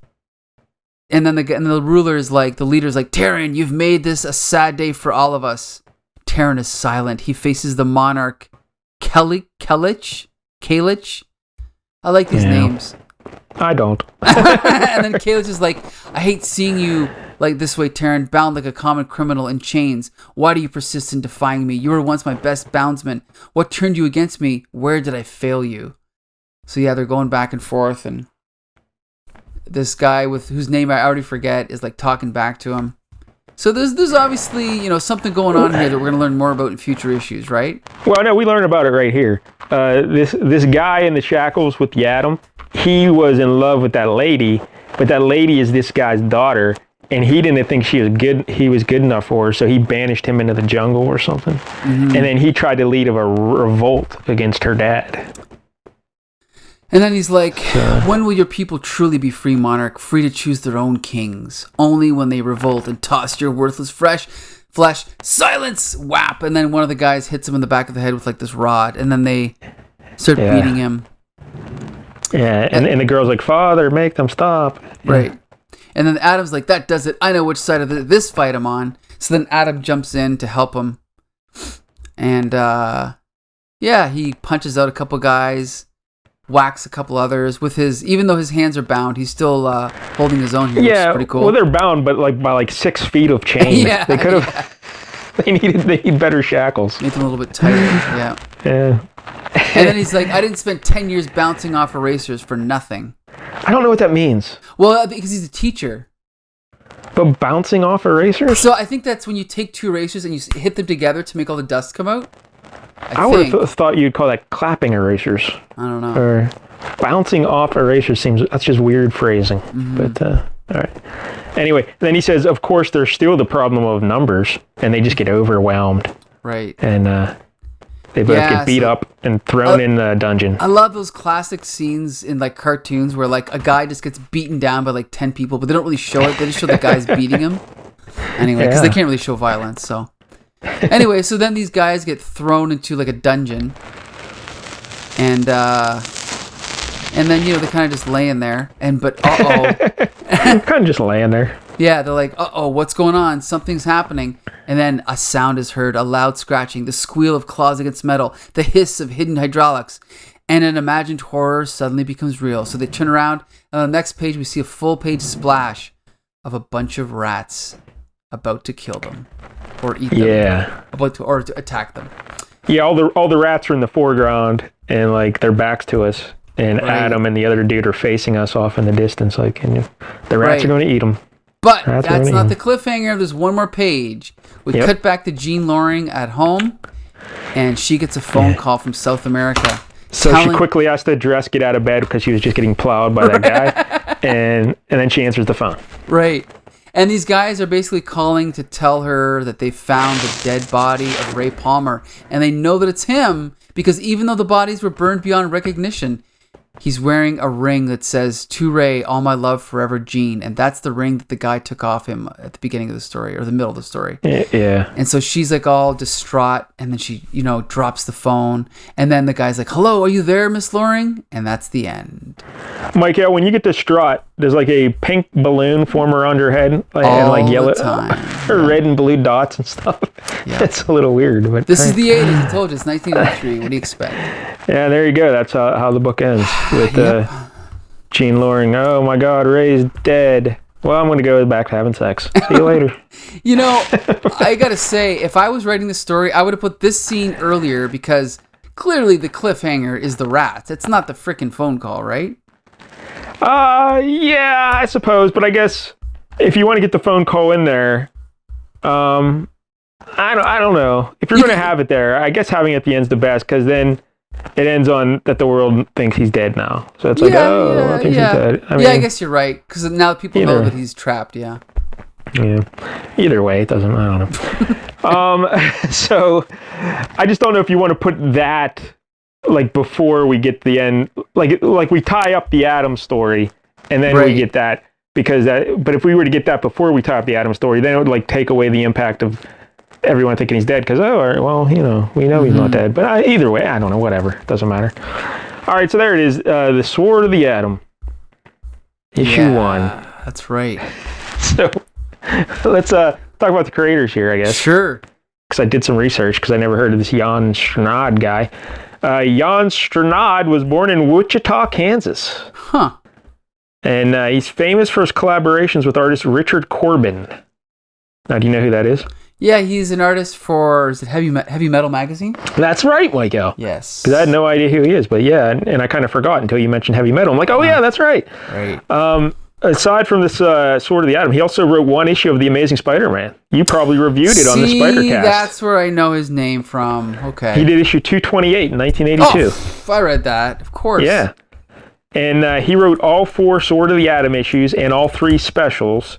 Speaker 1: and then the ruler is like, the leader's like, Terran, you've made this a sad day for all of us. Terran is silent. He faces the monarch, Kalich. I like these names.
Speaker 2: I don't.
Speaker 1: And then Kalich is like, I hate seeing you like this way, Terran, bound like a common criminal in chains. Why do you persist in defying me? You were once my best boundsman. What turned you against me? Where did I fail you? So they're going back and forth, and this guy whose name I already forget is like talking back to him. So there's obviously, something going on here that we're going to learn more about in future issues, right?
Speaker 2: Well, no, we learn about it right here. This guy in the shackles with the Atom, he was in love with that lady, but that lady is this guy's daughter, and he didn't think he was good enough for her, so he banished him into the jungle or something. Mm-hmm. And then he tried to lead a revolt against her dad.
Speaker 1: And then he's like, when will your people truly be free, monarch, free to choose their own kings? Only when they revolt and toss your worthless flesh. Silence! Whap! And then one of the guys hits him in the back of the head with like this rod, and then they start beating him.
Speaker 2: Yeah, and the girl's like, Father, make them stop.
Speaker 1: Right. And then Adam's like, that does it. I know which side of this fight I'm on. So then Adam jumps in to help him. And, he punches out a couple guys, whacks a couple others with even though his hands are bound, he's still holding his own here, which is pretty cool.
Speaker 2: Well, they're bound, but like by 6 feet of chain. They could have. They need better shackles.
Speaker 1: Make them a little bit tighter. Yeah.
Speaker 2: Yeah.
Speaker 1: And then he's like, I didn't spend 10 years bouncing off erasers for nothing.
Speaker 2: I don't know what that means.
Speaker 1: Well, because he's a teacher.
Speaker 2: But bouncing off erasers?
Speaker 1: So I think that's when you take 2 erasers and you hit them together to make all the dust come out.
Speaker 2: I would have thought you'd call that clapping erasers.
Speaker 1: I don't know.
Speaker 2: Or bouncing off erasers that's just weird phrasing. Mm-hmm. But, all right. Anyway, then he says, of course, there's still the problem of numbers, and they just get overwhelmed.
Speaker 1: Right.
Speaker 2: And they both get beat up and thrown in the dungeon.
Speaker 1: I love those classic scenes in like cartoons where like a guy just gets beaten down by like 10 people, but they don't really show it. They just show the guys beating him. Anyway, because they can't really show violence, so... Anyway, so then these guys get thrown into like a dungeon, and then they're kind of just laying there, but
Speaker 2: kind of just laying there.
Speaker 1: Yeah, they're like, what's going on? Something's happening, and then a sound is heard, a loud scratching, the squeal of claws against metal, the hiss of hidden hydraulics, and an imagined horror suddenly becomes real. So they turn around, and on the next page we see a full-page splash of a bunch of rats about to kill them. Or eat them.
Speaker 2: Yeah.
Speaker 1: Or to attack them.
Speaker 2: Yeah, all the rats are in the foreground, and like their backs to us, and Adam and the other dude are facing us off in the distance, like, and the rats are going to eat them.
Speaker 1: But that's not the cliffhanger. There's one more page. We cut back to Jean Loring at home, and she gets a phone call from South America.
Speaker 2: So she quickly has to dress, get out of bed because she was just getting plowed by that guy, and then she answers the phone.
Speaker 1: Right. And these guys are basically calling to tell her that they found the dead body of Ray Palmer. And they know that it's him because even though the bodies were burned beyond recognition, he's wearing a ring that says, "To Ray, all my love forever, Gene." And that's the ring that the guy took off him at the beginning of the story, or the middle of the story.
Speaker 2: Yeah.
Speaker 1: And so she's like all distraught, and then she, drops the phone. And then the guy's like, "Hello, are you there, Miss Loring?" And that's the end.
Speaker 2: Mike, when you get distraught, there's like a pink balloon form around your head, and like yellow, or red and blue dots and stuff. Yeah. It's a little weird, but
Speaker 1: this is the 80s. I told you, it's 1983. What do you expect?
Speaker 2: Yeah, there you go. That's how the book ends with Gene Loring. Oh my God, Ray's dead. Well, I'm going to go back to having sex. See you later.
Speaker 1: I got to say, if I was writing the story, I would have put this scene earlier because clearly the cliffhanger is the rats. It's not the frickin' phone call, right?
Speaker 2: Yeah, I suppose. But I guess if you want to get the phone call in there, I don't know. If you're going to have it there, I guess having it at the end's the best because then it ends on that the world thinks he's dead now. So it's I think he's dead.
Speaker 1: I guess you're right because now people know that he's trapped. Yeah.
Speaker 2: Yeah. Either way, it doesn't. I don't know. So I just don't know if you want to put that like before we get to the end, like we tie up the Adam story and then we get that because that. But if we were to get that before we tie up the Adam story, then it would like take away the impact of everyone thinking he's dead because we know he's not dead. But either way, I don't know. Whatever, it doesn't matter. All right, so there it is. The Sword of the Atom, issue 1.
Speaker 1: That's right.
Speaker 2: So let's talk about the creators here, I guess.
Speaker 1: Sure.
Speaker 2: Because I did some research because I never heard of this Jan Strnad guy. Jan Strnad was born in Wichita, Kansas.
Speaker 1: Huh.
Speaker 2: And he's famous for his collaborations with artist Richard Corbin. Now, do you know who that is?
Speaker 1: Yeah, he's an artist for, is it Heavy Metal Magazine?
Speaker 2: That's right, Michael.
Speaker 1: Yes.
Speaker 2: Because I had no idea who he is, but yeah, and I kind of forgot until you mentioned Heavy Metal. I'm like, oh yeah, that's right.
Speaker 1: Right.
Speaker 2: Aside from this Sword of the Atom, he also wrote one issue of The Amazing Spider-Man. You probably reviewed it on the Spider-Cast.
Speaker 1: That's where I know his name from. Okay.
Speaker 2: He did issue 228 in 1982.
Speaker 1: Oh, I read that, of course.
Speaker 2: Yeah. And he wrote all 4 Sword of the Atom issues and all 3 specials.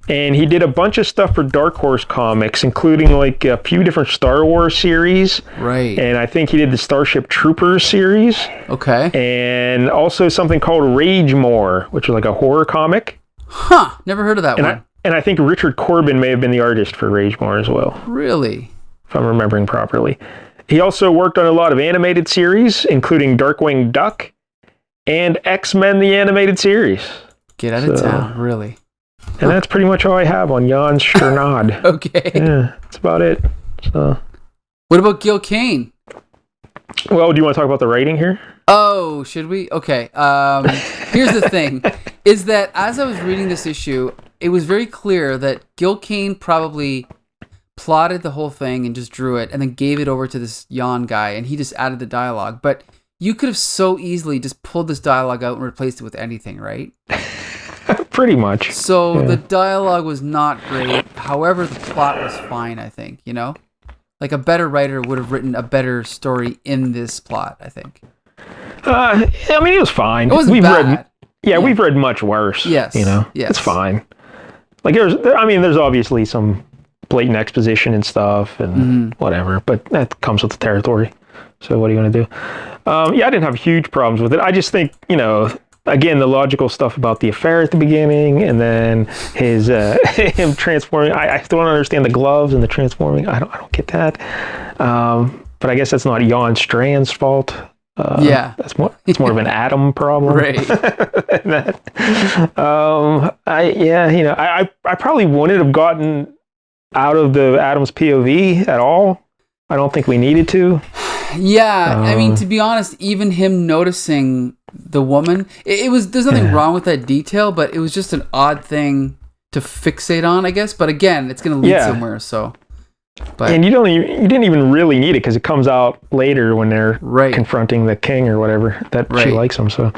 Speaker 2: And he did a bunch of stuff for Dark Horse Comics, including like a few different Star Wars series.
Speaker 1: Right.
Speaker 2: And I think he did the Starship Troopers series.
Speaker 1: Okay.
Speaker 2: And also something called Rage More, which is like a horror comic.
Speaker 1: Huh. Never heard of that one.
Speaker 2: And I think Richard Corbin may have been the artist for Rage More as well.
Speaker 1: Really?
Speaker 2: If I'm remembering properly. He also worked on a lot of animated series, including Darkwing Duck and X-Men the Animated Series.
Speaker 1: Get out of town, really.
Speaker 2: And that's pretty much all I have on Jan Strnad.
Speaker 1: Okay.
Speaker 2: Yeah, that's about it. So,
Speaker 1: what about Gil Kane?
Speaker 2: Well, do you want to talk about the writing here?
Speaker 1: Oh, should we? Okay. Here's the thing, is that as I was reading this issue, it was very clear that Gil Kane probably plotted the whole thing and just drew it and then gave it over to this Jan guy and he just added the dialogue. But you could have so easily just pulled this dialogue out and replaced it with anything, right?
Speaker 2: Pretty much.
Speaker 1: So the dialogue was not great. However, the plot was fine, I think, Like a better writer would have written a better story in this plot, I think.
Speaker 2: I mean, it was fine.
Speaker 1: It wasn't bad.
Speaker 2: We've read much worse.
Speaker 1: Yes.
Speaker 2: Yes. It's fine. Like there's obviously some blatant exposition and stuff and whatever, but that comes with the territory. So what are you going to do? I didn't have huge problems with it. I just think, again, the logical stuff about the affair at the beginning, and then his him transforming. I still don't understand the gloves and the transforming. I don't get that. But I guess that's not Jan Strand's fault. It's more of an Adam problem.
Speaker 1: Right.
Speaker 2: I probably wouldn't have gotten out of the Adam's POV at all. I don't think we needed to.
Speaker 1: Yeah, I mean, to be honest, even him noticing the woman, there's nothing wrong with that detail, but it was just an odd thing to fixate on, I guess. But again, it's going to lead somewhere, so. But,
Speaker 2: and you didn't even really need it because it comes out later when they're confronting the king or whatever that she likes him. So,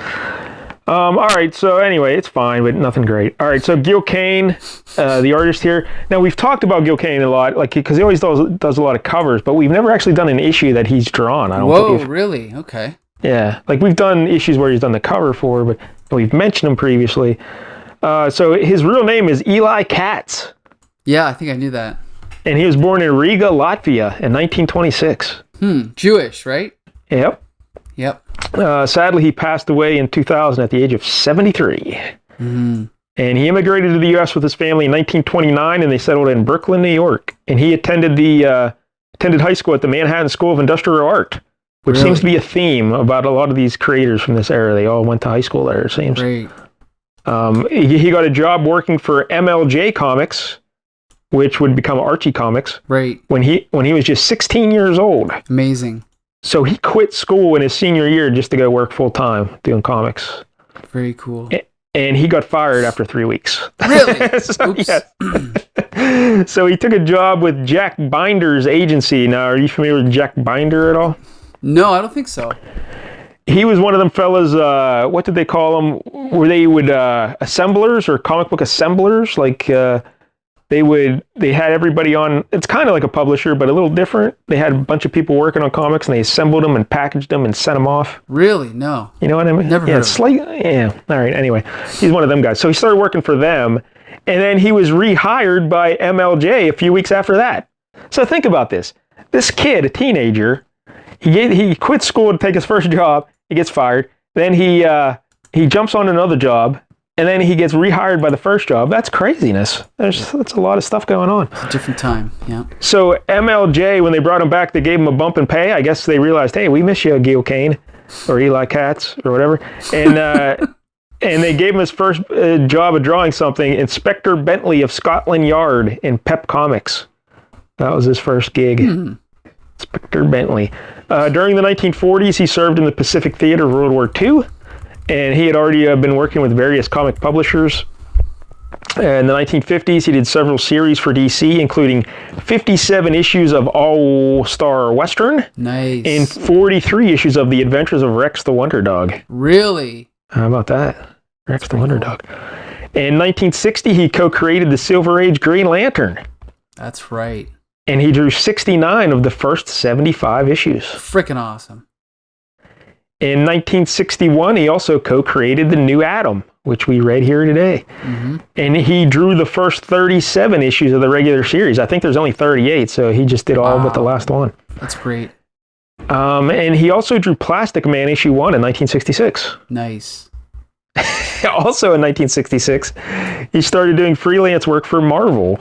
Speaker 2: All right, so anyway, it's fine, but nothing great. All right, so Gil Kane, the artist here. Now, we've talked about Gil Kane a lot, like because he always does a lot of covers, but we've never actually done an issue that he's drawn. I don't believe.
Speaker 1: Really? Okay.
Speaker 2: Yeah, like we've done issues where he's done the cover for, but we've mentioned him previously. So his real name is Eli Katz.
Speaker 1: Yeah, I think I knew that.
Speaker 2: And he was born in Riga, Latvia in 1926.
Speaker 1: Jewish, right?
Speaker 2: Yep. Sadly, he passed away in 2000 at the age of 73. Mm-hmm. And he immigrated to the U.S. with his family in 1929, and they settled in Brooklyn, New York. And he attended high school at the Manhattan School of Industrial Art, which seems to be a theme about a lot of these creators from this era. They all went to high school there, it seems.
Speaker 1: Right.
Speaker 2: He got a job working for MLJ Comics, which would become Archie Comics.
Speaker 1: Right.
Speaker 2: When he was just 16 years old.
Speaker 1: Amazing.
Speaker 2: So he quit school in his senior year just to go work full time doing comics.
Speaker 1: Very cool.
Speaker 2: And he got fired after 3 weeks.
Speaker 1: Really?
Speaker 2: So, yes. So he took a job with Jack Binder's agency. Now, are you familiar with Jack Binder at all?
Speaker 1: No, I don't think so.
Speaker 2: He was one of them fellas, what did they call them? Were they assemblers or comic book assemblers? Like, they had everybody on, it's kind of like a publisher, but a little different. They had a bunch of people working on comics, and they assembled them and packaged them and sent them off.
Speaker 1: Really? No.
Speaker 2: You know what I mean?
Speaker 1: Never heard of it.
Speaker 2: Yeah. All right. Anyway, he's one of them guys. So he started working for them, and then he was rehired by MLJ a few weeks after that. So think about this. This kid, a teenager, he quit school to take his first job. He gets fired. Then he jumps on another job. And then he gets rehired by the first job. That's craziness. That's a lot of stuff going on.
Speaker 1: It's a different time, yeah.
Speaker 2: So MLJ, when they brought him back, they gave him a bump in pay. I guess they realized, hey, we miss you, Gil Kane, or Eli Katz, or whatever. And and they gave him his first job of drawing something, Inspector Bentley of Scotland Yard in Pep Comics. That was his first gig. Mm-hmm. Inspector Bentley. During the 1940s, he served in the Pacific Theater of World War II. And he had already been working with various comic publishers. In the 1950s, he did several series for DC, including 57 issues of All-Star Western.
Speaker 1: Nice.
Speaker 2: And 43 issues of The Adventures of Rex the Wonder Dog.
Speaker 1: Really?
Speaker 2: How about that? Rex the Wonder Dog. In 1960, he co-created the Silver Age Green Lantern.
Speaker 1: That's right.
Speaker 2: And he drew 69 of the first 75 issues.
Speaker 1: Freaking awesome.
Speaker 2: In 1961, he also co-created the New Atom, which we read here today. Mm-hmm. And he drew the first 37 issues of the regular series. I think there's only 38, so he just did all but the last one.
Speaker 1: That's great.
Speaker 2: And he also drew Plastic Man issue 1 in 1966.
Speaker 1: Nice.
Speaker 2: Also in 1966, he started doing freelance work for Marvel.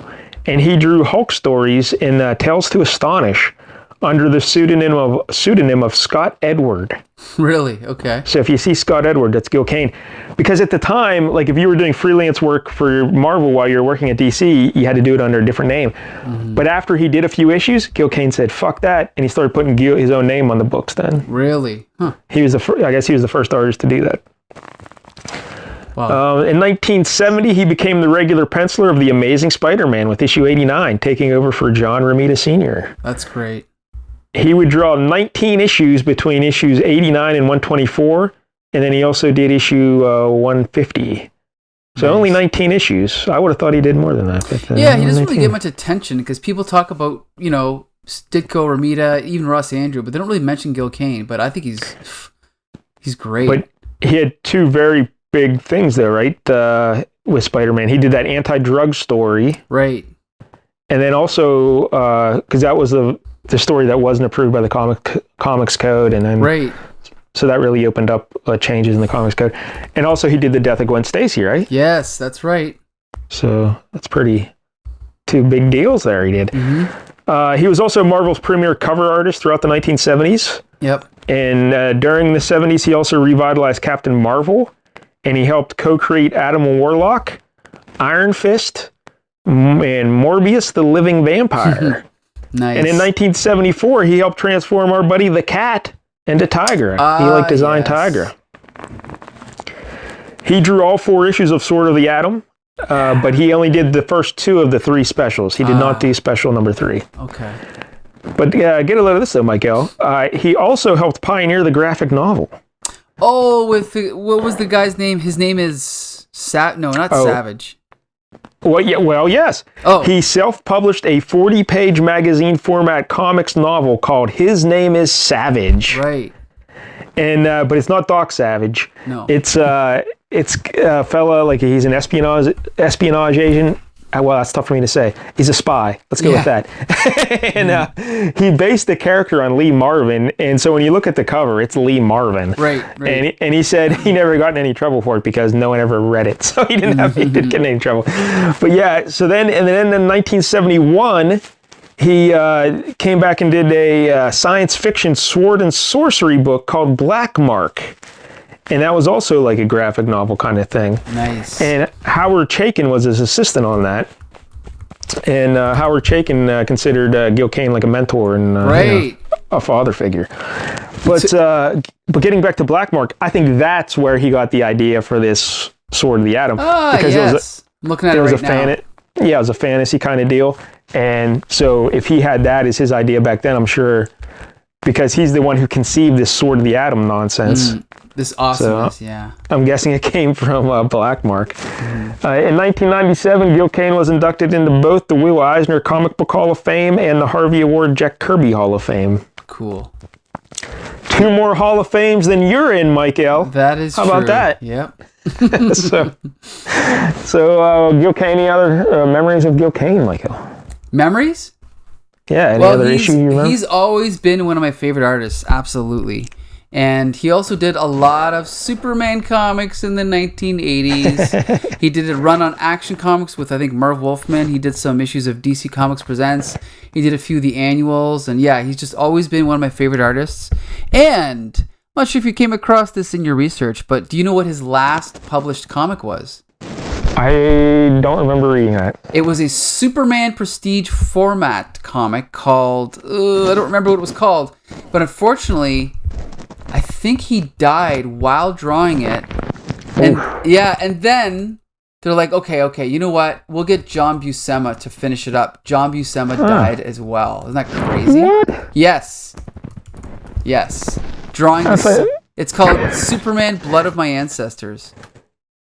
Speaker 2: And he drew Hulk stories in Tales to Astonish under the pseudonym of Scott Edward.
Speaker 1: Really? Okay.
Speaker 2: So if you see Scott Edward, that's Gil Kane. Because at the time, like if you were doing freelance work for Marvel while you were working at DC, you had to do it under a different name. Mm-hmm. But after he did a few issues, Gil Kane said, fuck that. And he started putting his own name on the books then.
Speaker 1: Really? Huh.
Speaker 2: He was I guess he was the first artist to do that.
Speaker 1: Wow.
Speaker 2: In 1970, he became the regular penciler of The Amazing Spider-Man with issue 89, taking over for John Romita Sr.
Speaker 1: That's great.
Speaker 2: He would draw 19 issues between issues 89 and 124, and then he also did issue 150. So only 19 issues. I would have thought he did more than that. But,
Speaker 1: yeah, he doesn't really get much attention because people talk about, Ditko, Romita, even Ross Andrew, but they don't really mention Gil Kane. But I think he's great.
Speaker 2: But he had two very big things there, right? With Spider-Man. He did that anti-drug story.
Speaker 1: Right.
Speaker 2: And then also, because that was the story that wasn't approved by the comics code, and then
Speaker 1: right.
Speaker 2: So that really opened up changes in the comics code. And also he did the death of Gwen Stacy, right?
Speaker 1: Yes, that's right.
Speaker 2: So that's two big deals there he did. Mm-hmm. He was also Marvel's premier cover artist throughout the 1970s.
Speaker 1: Yep.
Speaker 2: And during the 70s, he also revitalized Captain Marvel, and he helped co-create Adam Warlock, Iron Fist, and Morbius the Living Vampire.
Speaker 1: Nice.
Speaker 2: And in 1974, he helped transform our buddy the Cat into Tigra. He designed Tigra. He drew all 4 issues of Sword of the Atom, but he only did the first 2 of the 3 specials. He did not do special number 3.
Speaker 1: Okay.
Speaker 2: But get a load of this though, Michael. He also helped pioneer the graphic novel.
Speaker 1: Oh, what was the guy's name? His name is Savage.
Speaker 2: Well, yes.
Speaker 1: Oh.
Speaker 2: He self-published a 40-page magazine format comics novel called His Name is Savage.
Speaker 1: Right.
Speaker 2: And but it's not Doc Savage.
Speaker 1: No.
Speaker 2: It's a fella, like he's an espionage agent. Well, that's tough for me to say. He's a spy. Let's go with that. And he based the character on Lee Marvin. And so when you look at the cover, it's Lee Marvin.
Speaker 1: Right.
Speaker 2: And he said he never got in any trouble for it because no one ever read it. So he didn't get in any trouble. But yeah, so then in 1971, he came back and did a science fiction sword and sorcery book called Black Mark. And that was also like a graphic novel kind of thing.
Speaker 1: Nice.
Speaker 2: And Howard Chaykin was his assistant on that. And Howard Chaykin considered Gil Kane like a mentor and a father figure. But getting back to Black Mark, I think that's where he got the idea for this Sword of the Atom.
Speaker 1: Because yes. I'm looking at it right now.
Speaker 2: It was a fantasy kind of deal. And so if he had that as his idea back then, I'm sure, because he's the one who conceived this Sword of the Atom nonsense.
Speaker 1: This awesomeness, yeah.
Speaker 2: I'm guessing it came from Black Mark. In 1997, Gil Kane was inducted into both the Will Eisner Comic Book Hall of Fame and the Harvey Award Jack Kirby Hall of Fame.
Speaker 1: Cool.
Speaker 2: 2 more Hall of Fames than you're in, Michael.
Speaker 1: That is
Speaker 2: true.
Speaker 1: How
Speaker 2: about that?
Speaker 1: Yep.
Speaker 2: So Gil Kane, any other memories of Gil Kane, Michael?
Speaker 1: Memories?
Speaker 2: Yeah, any other issue you remember?
Speaker 1: He's always been one of my favorite artists, absolutely. And he also did a lot of Superman comics in the 1980s. He did a run on Action Comics with, I think, Merv Wolfman. He did some issues of DC Comics Presents. He did a few of the annuals. And yeah, he's just always been one of my favorite artists. And I'm not sure if you came across this in your research, but do you know what his last published comic was?
Speaker 2: I don't remember reading that.
Speaker 1: It was a Superman Prestige format comic called... I don't remember what it was called. But unfortunately... I think he died while drawing it. And and then they're like, okay, you know what? We'll get John Buscema to finish it up. John Buscema died as well. Isn't that crazy?
Speaker 2: What?
Speaker 1: Yes. Drawing it's called Superman Blood of My Ancestors.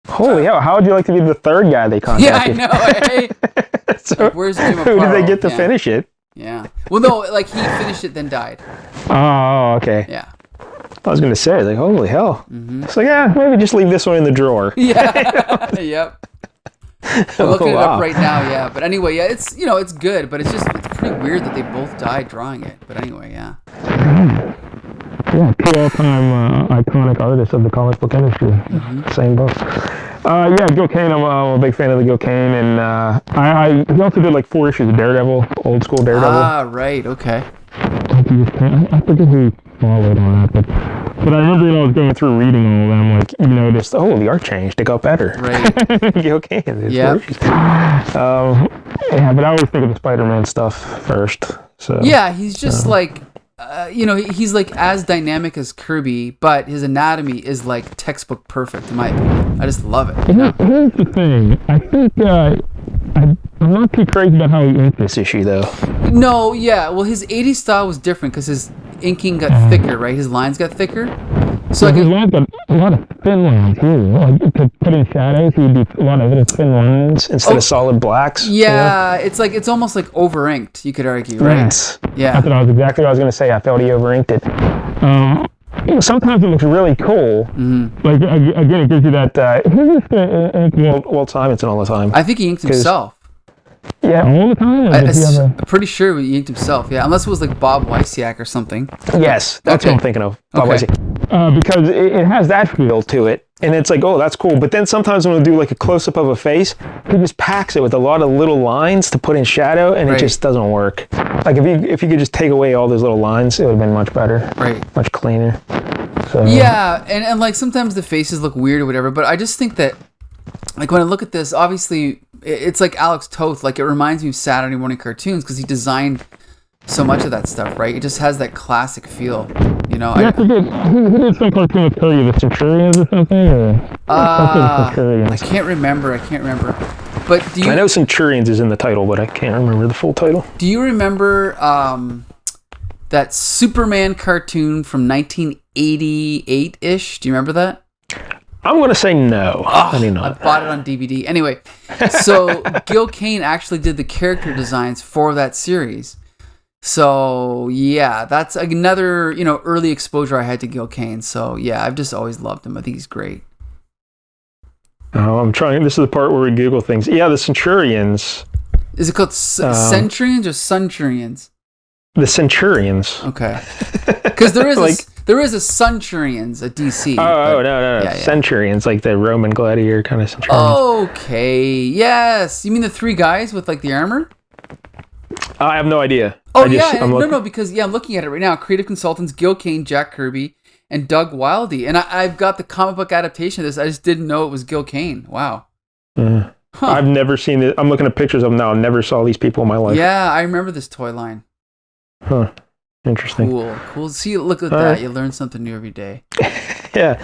Speaker 2: Holy hell, how would you like to be the third guy they contacted?
Speaker 1: Yeah, I know.
Speaker 2: So
Speaker 1: like, where's Jim
Speaker 2: who did they get to finish it?
Speaker 1: Yeah. Well, no, like he finished it, then died.
Speaker 2: Oh, okay.
Speaker 1: Yeah.
Speaker 2: I was going to say, like, holy hell. It's like, maybe just leave this one in the drawer.
Speaker 1: Yeah. Yep. I'm looking it up right now, yeah. But anyway, yeah, it's it's good, but it's pretty weird that they both died drawing it. But anyway, yeah. Yeah,
Speaker 2: 2 all-time iconic artists of the comic book industry. Same book. Gil Kane, I'm a big fan of the Gil Kane, and he also did like 4 issues of Daredevil, old school Daredevil.
Speaker 1: Ah, right, okay.
Speaker 2: I forget who followed on that, but I remember I was going through reading all of them, like, you noticed, the art changed, it got better.
Speaker 1: Right.
Speaker 2: Gil Kane.
Speaker 1: Yeah.
Speaker 2: But I always think of the Spider-Man stuff first. So
Speaker 1: yeah, he's just like, he's like as dynamic as Kirby, but his anatomy is like textbook perfect in my opinion. I just love it.
Speaker 2: Here's the thing. I think I'm not too crazy about how he inked this issue, though.
Speaker 1: No, yeah. Well, his 80s style was different because his inking got thicker, right? His lines got thicker. So
Speaker 2: his lines got a lot of thin lines here. Like, to put in shadows, he would do a lot of it as thin lines instead of solid blacks.
Speaker 1: Yeah, it's almost like over-inked, you could argue, right?
Speaker 2: Yes.
Speaker 1: Yeah.
Speaker 2: That's exactly what I was going to say. I felt he over-inked it. Sometimes it looks really cool. Like, again, it gives you that... Who's just ink Walt Simonson all the time?
Speaker 1: I think he inked himself.
Speaker 2: Yeah, all the time?
Speaker 1: I'm pretty sure he inked himself, yeah. Unless it was like Bob Wysiak or something.
Speaker 2: Yes, that's what I'm thinking of. Bob Wysiak. Because it has that feel to it. And it's like, that's cool. But then sometimes when we do like a close-up of a face, he just packs it with a lot of little lines to put in shadow, and it just doesn't work. Like if you could just take away all those little lines, it would have been much better. Right. Much cleaner. So,
Speaker 1: yeah, and like sometimes the faces look weird or whatever, but I just think that, like when I look at this, obviously it's like Alex Toth. Like it reminds me of Saturday morning cartoons because he designed so much of that stuff, right? It just has that classic feel,
Speaker 2: Yeah, he did some cartoon with Curry, the Centurions or something, or
Speaker 1: I can't remember. But I
Speaker 2: know Centurions is in the title, but I can't remember the full title.
Speaker 1: Do you remember that Superman cartoon from 1988-ish. Do you remember that?
Speaker 2: I'm going to say no.
Speaker 1: I bought it on DVD. Anyway, so Gil Kane actually did the character designs for that series. So, yeah, that's another, early exposure I had to Gil Kane. So, yeah, I've just always loved him. I think he's great.
Speaker 2: Oh, I'm trying. This is the part where we Google things. Yeah, the Centurions.
Speaker 1: Is it called Centurions or Sunturions?
Speaker 2: The Centurions.
Speaker 1: Okay. Because there is there is a Sunturions at DC.
Speaker 2: Oh, no. Yeah. Centurions, like the Roman gladiator kind of Centurions.
Speaker 1: Okay. Yes. You mean the three guys with like the armor?
Speaker 2: I have no idea.
Speaker 1: Because I'm looking at it right now. Creative consultants Gil Kane, Jack Kirby, and Doug Wildey. And I've got the comic book adaptation of this. I just didn't know it was Gil Kane. Wow.
Speaker 2: I've never seen it. I'm looking at pictures of them now. I never saw these people in my life.
Speaker 1: Yeah, I remember this toy line.
Speaker 2: Huh. Interesting.
Speaker 1: Cool. See, look at that. You learn something new every day.
Speaker 2: Yeah.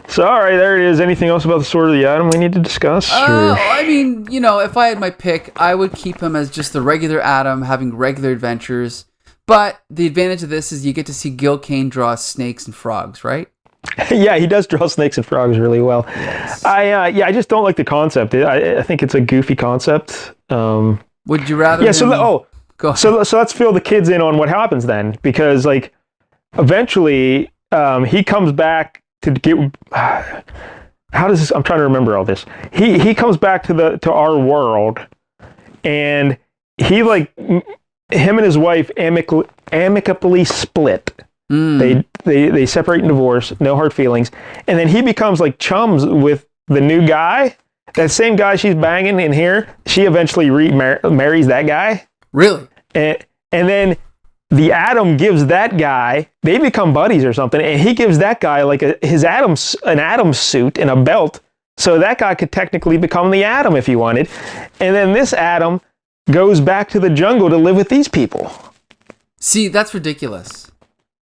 Speaker 2: So, all right, there it is. Anything else about the Sword of the Atom we need to discuss?
Speaker 1: I mean, if I had my pick, I would keep him as just the regular Atom, having regular adventures. But the advantage of this is you get to see Gil Kane draw snakes and frogs, right?
Speaker 2: Yeah, he does draw snakes and frogs really well.
Speaker 1: Yes.
Speaker 2: I just don't like the concept. I think it's a goofy concept.
Speaker 1: Would you rather?
Speaker 2: Yeah.
Speaker 1: Go ahead.
Speaker 2: So let's fill the kids in on what happens then, because like eventually he comes back to get. How does this? I'm trying to remember all this. He comes back to our world, and he like him and his wife amicably split. They separate and divorce, no hard feelings, and then he becomes like chums with the new guy. That same guy she's banging in here, she eventually marries that guy.
Speaker 1: Really?
Speaker 2: And then the Atom gives that guy, they become buddies or something, and he gives that guy like an Atom suit and a belt, so that guy could technically become the Atom if he wanted. And then this Atom goes back to the jungle to live with these people.
Speaker 1: See, that's ridiculous.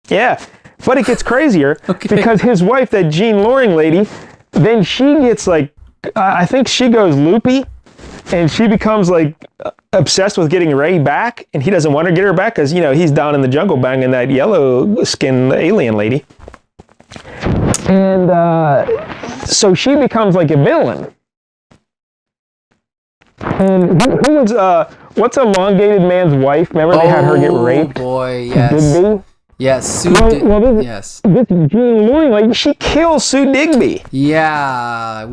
Speaker 2: Yeah, but it gets crazier because his wife, that Jean Loring lady, then she gets like, I think she goes loopy, and she becomes like obsessed with getting Ray back, and he doesn't want to get her back because he's down in the jungle banging that yellow skinned alien lady, and so she becomes like a villain. And who was what's Elongated Man's wife? Remember they had her get raped?
Speaker 1: Oh boy, yes.
Speaker 2: Digby?
Speaker 1: Yes, Sue yes.
Speaker 2: This Jean Loring, like, she kills Sue Digby.
Speaker 1: Yeah,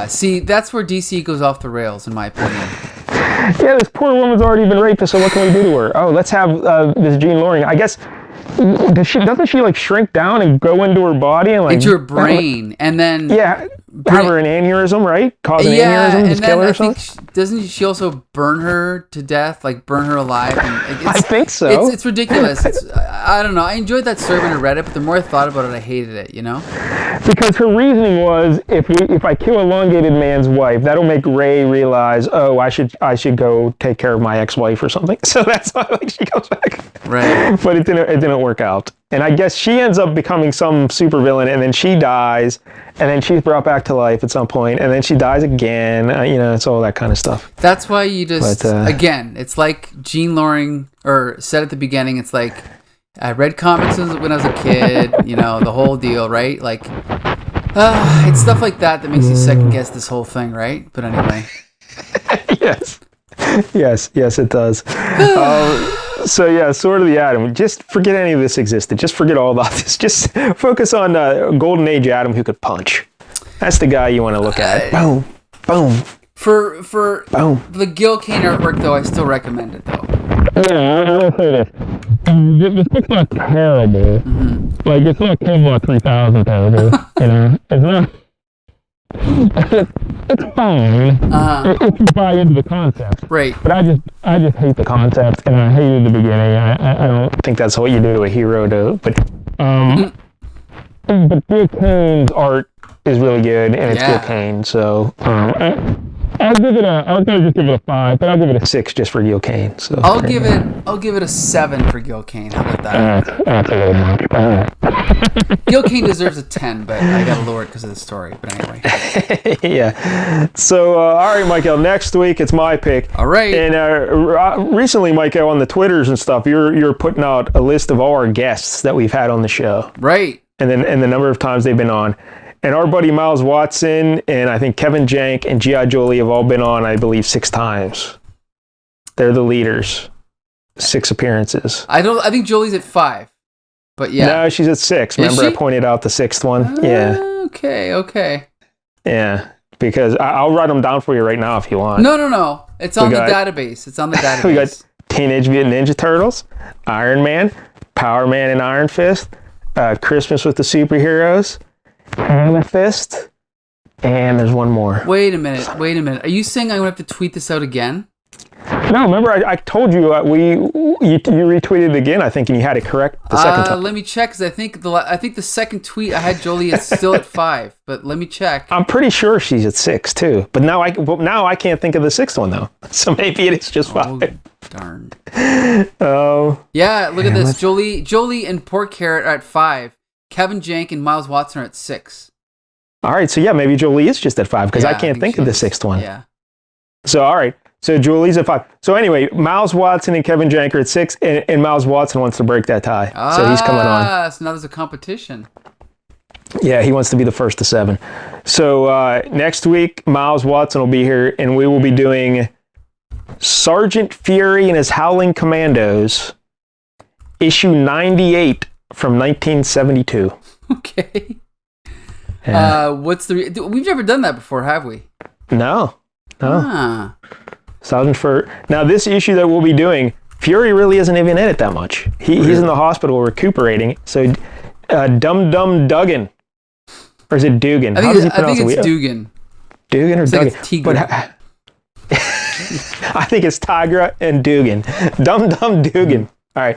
Speaker 1: See, that's where DC goes off the rails, in my opinion.
Speaker 2: Yeah, this poor woman's already been raped, so what can we do to her? Oh, let's have this Jean Loring. I guess, doesn't she, like, shrink down and go into her body? And, like,
Speaker 1: into her brain, and then...
Speaker 2: Yeah, have her an aneurysm, right? Cause an aneurysm, just kill her or something?
Speaker 1: Doesn't she also burn her to death, like burn her alive? And
Speaker 2: I think so.
Speaker 1: It's ridiculous. I don't know. I enjoyed that survey on Reddit, but the more I thought about it, I hated it,
Speaker 2: Because her reasoning was, if I kill Elongated Man's wife, that'll make Ray realize, oh, I should go take care of my ex-wife or something. So that's why she comes back.
Speaker 1: Right.
Speaker 2: But it didn't work out. And I guess she ends up becoming some supervillain, and then she dies, and then she's brought back to life at some point, and then she dies again. It's all that kind of stuff.
Speaker 1: That's why you just, again, it's like Jean Loring, or said at the beginning, it's like, I read comics when I was a kid, the whole deal, right? Like, it's stuff like that makes you second guess this whole thing, right? But anyway.
Speaker 2: Yes, it does. So yeah, Sword of the Atom. Just forget any of this existed. Just forget all about this. Just focus on Golden Age Atom who could punch. That's the guy you want to look at. Boom, boom.
Speaker 1: For
Speaker 2: boom.
Speaker 1: The Gil Kane artwork, though, I still recommend it, though.
Speaker 2: Yeah, I'll say this. This book's not terrible. Mm-hmm. Like, it's not Camelot 3000 terrible. It's not. It's fine if you buy into the concept.
Speaker 1: Right.
Speaker 2: But I just hate the concept, and I hated the beginning. I don't think that's what you do to a hero. But Gil Kane's art is really good, and it's Gil Kane. So I was gonna just give it a 5, but I'll give it a 6 just for Gil Kane. So
Speaker 1: I'll give it a 7 for Gil Kane. How about that?
Speaker 2: That's a little much. All right.
Speaker 1: Gil Kane deserves a 10, but I gotta lower it because of the story. But anyway.
Speaker 2: Yeah. So all right, Michael. Next week it's my pick.
Speaker 1: All right.
Speaker 2: And recently, Michael, on the Twitters and stuff, you're putting out a list of all our guests that we've had on the show.
Speaker 1: Right.
Speaker 2: And the number of times they've been on. And our buddy Miles Watson and I think Kevin Jank and G.I. Jolie have all been on, I believe, 6 times. They're the leaders. 6 appearances.
Speaker 1: I think Jolie's at 5. But yeah.
Speaker 2: No, she's at 6. Remember, I pointed out the 6th one? Yeah.
Speaker 1: Okay.
Speaker 2: Yeah. Because I'll write them down for you right now if you want.
Speaker 1: No. It's on the database. It's on the database.
Speaker 2: We got Teenage Mutant Ninja Turtles, Iron Man, Power Man and Iron Fist, Christmas with the Superheroes, Amethyst, and there's one more.
Speaker 1: Wait a minute. Are you saying I'm going to have to tweet this out again?
Speaker 2: No, remember I told you you retweeted it again, I think, and you had it correct the second time.
Speaker 1: Let me check, because I think the second tweet I had Jolie is still at 5, but let me check.
Speaker 2: I'm pretty sure she's at 6 too, but now I can't think of the 6th one though, so maybe it is just 5.
Speaker 1: Oh, darn.
Speaker 2: Oh.
Speaker 1: Yeah, look at this. Jolie and Pork Carrot are at 5. Kevin Jank and Miles Watson are at 6. All
Speaker 2: right, so yeah, maybe Jolie is just at 5 because I can't think of the 6th one.
Speaker 1: Yeah.
Speaker 2: So all right. So Julie's at 5. So anyway, Miles Watson and Kevin Jank are at 6, and Miles Watson wants to break that tie. So he's coming on.
Speaker 1: So now there's a competition.
Speaker 2: Yeah, he wants to be the first to 7. So next week, Miles Watson will be here, and we will be doing Sergeant Fury and his Howling Commandos, issue 98 from 1972.
Speaker 1: Okay.
Speaker 2: Yeah.
Speaker 1: We've never done that before, have we?
Speaker 2: No.
Speaker 1: Ah.
Speaker 2: Sergeant Fury. Now, this issue that we'll be doing, Fury really isn't even in it that much. He's in the hospital recuperating. So, Dum Dum Duggan. Or is it Dugan?
Speaker 1: I think it's Dugan.
Speaker 2: Dugan or Duggan?
Speaker 1: It's Tigra.
Speaker 2: I think it's Tigra and Dugan. Dum Dum Dugan. All right.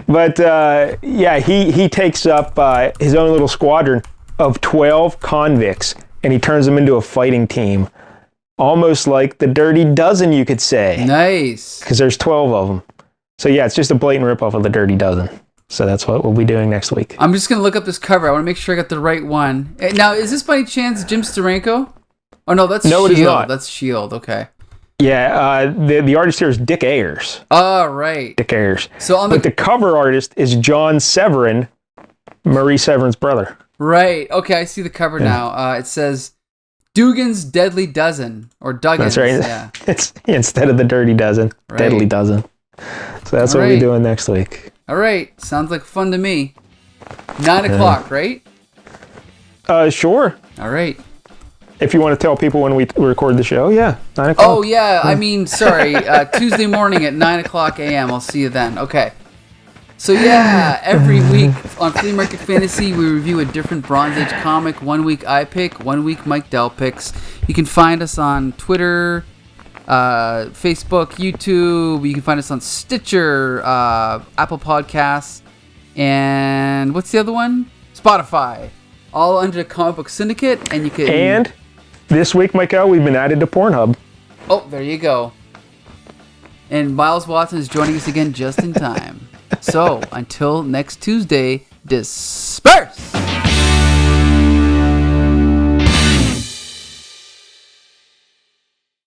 Speaker 2: But, yeah, he takes up his own little squadron of 12 convicts, and he turns them into a fighting team. Almost like the Dirty Dozen, you could say.
Speaker 1: Nice.
Speaker 2: Because there's 12 of them. So yeah, it's just a blatant ripoff of the Dirty Dozen. So that's what we'll be doing next week.
Speaker 1: I'm just going to look up this cover. I want to make sure I got the right one. Now, is this by any chance Jim Steranko? Oh, no, that's
Speaker 2: No,
Speaker 1: S.H.I.E.L.D.
Speaker 2: it is not.
Speaker 1: That's S.H.I.E.L.D., okay.
Speaker 2: Yeah, the artist here is Dick Ayers.
Speaker 1: Oh, right.
Speaker 2: Dick Ayers.
Speaker 1: So
Speaker 2: but the cover artist is John Severin, Marie Severin's brother.
Speaker 1: Right. Okay, I see the cover now. It says Dugan's Deadly Dozen, or Duggan's.
Speaker 2: That's right.
Speaker 1: Yeah.
Speaker 2: It's instead of the Dirty Dozen,
Speaker 1: right.
Speaker 2: Deadly Dozen. So that's what we'll be doing next week.
Speaker 1: All right. Sounds like fun to me. 9 o'clock, right?
Speaker 2: Sure.
Speaker 1: All right.
Speaker 2: If you want to tell people when we record the show, 9 o'clock.
Speaker 1: Oh, yeah. I mean, sorry. Tuesday morning at 9 o'clock a.m. I'll see you then. Okay. So, yeah, every week on Flea Market Fantasy, we review a different Bronze Age comic. 1 week I pick, 1 week Mike Dell picks. You can find us on Twitter, Facebook, YouTube. You can find us on Stitcher, Apple Podcasts, and what's the other one? Spotify. All under the Comic Book Syndicate, and you can...
Speaker 2: And this week, Michael, we've been added to Pornhub.
Speaker 1: Oh, there you go. And Miles Watson is joining us again just in time. So, until next Tuesday, disperse!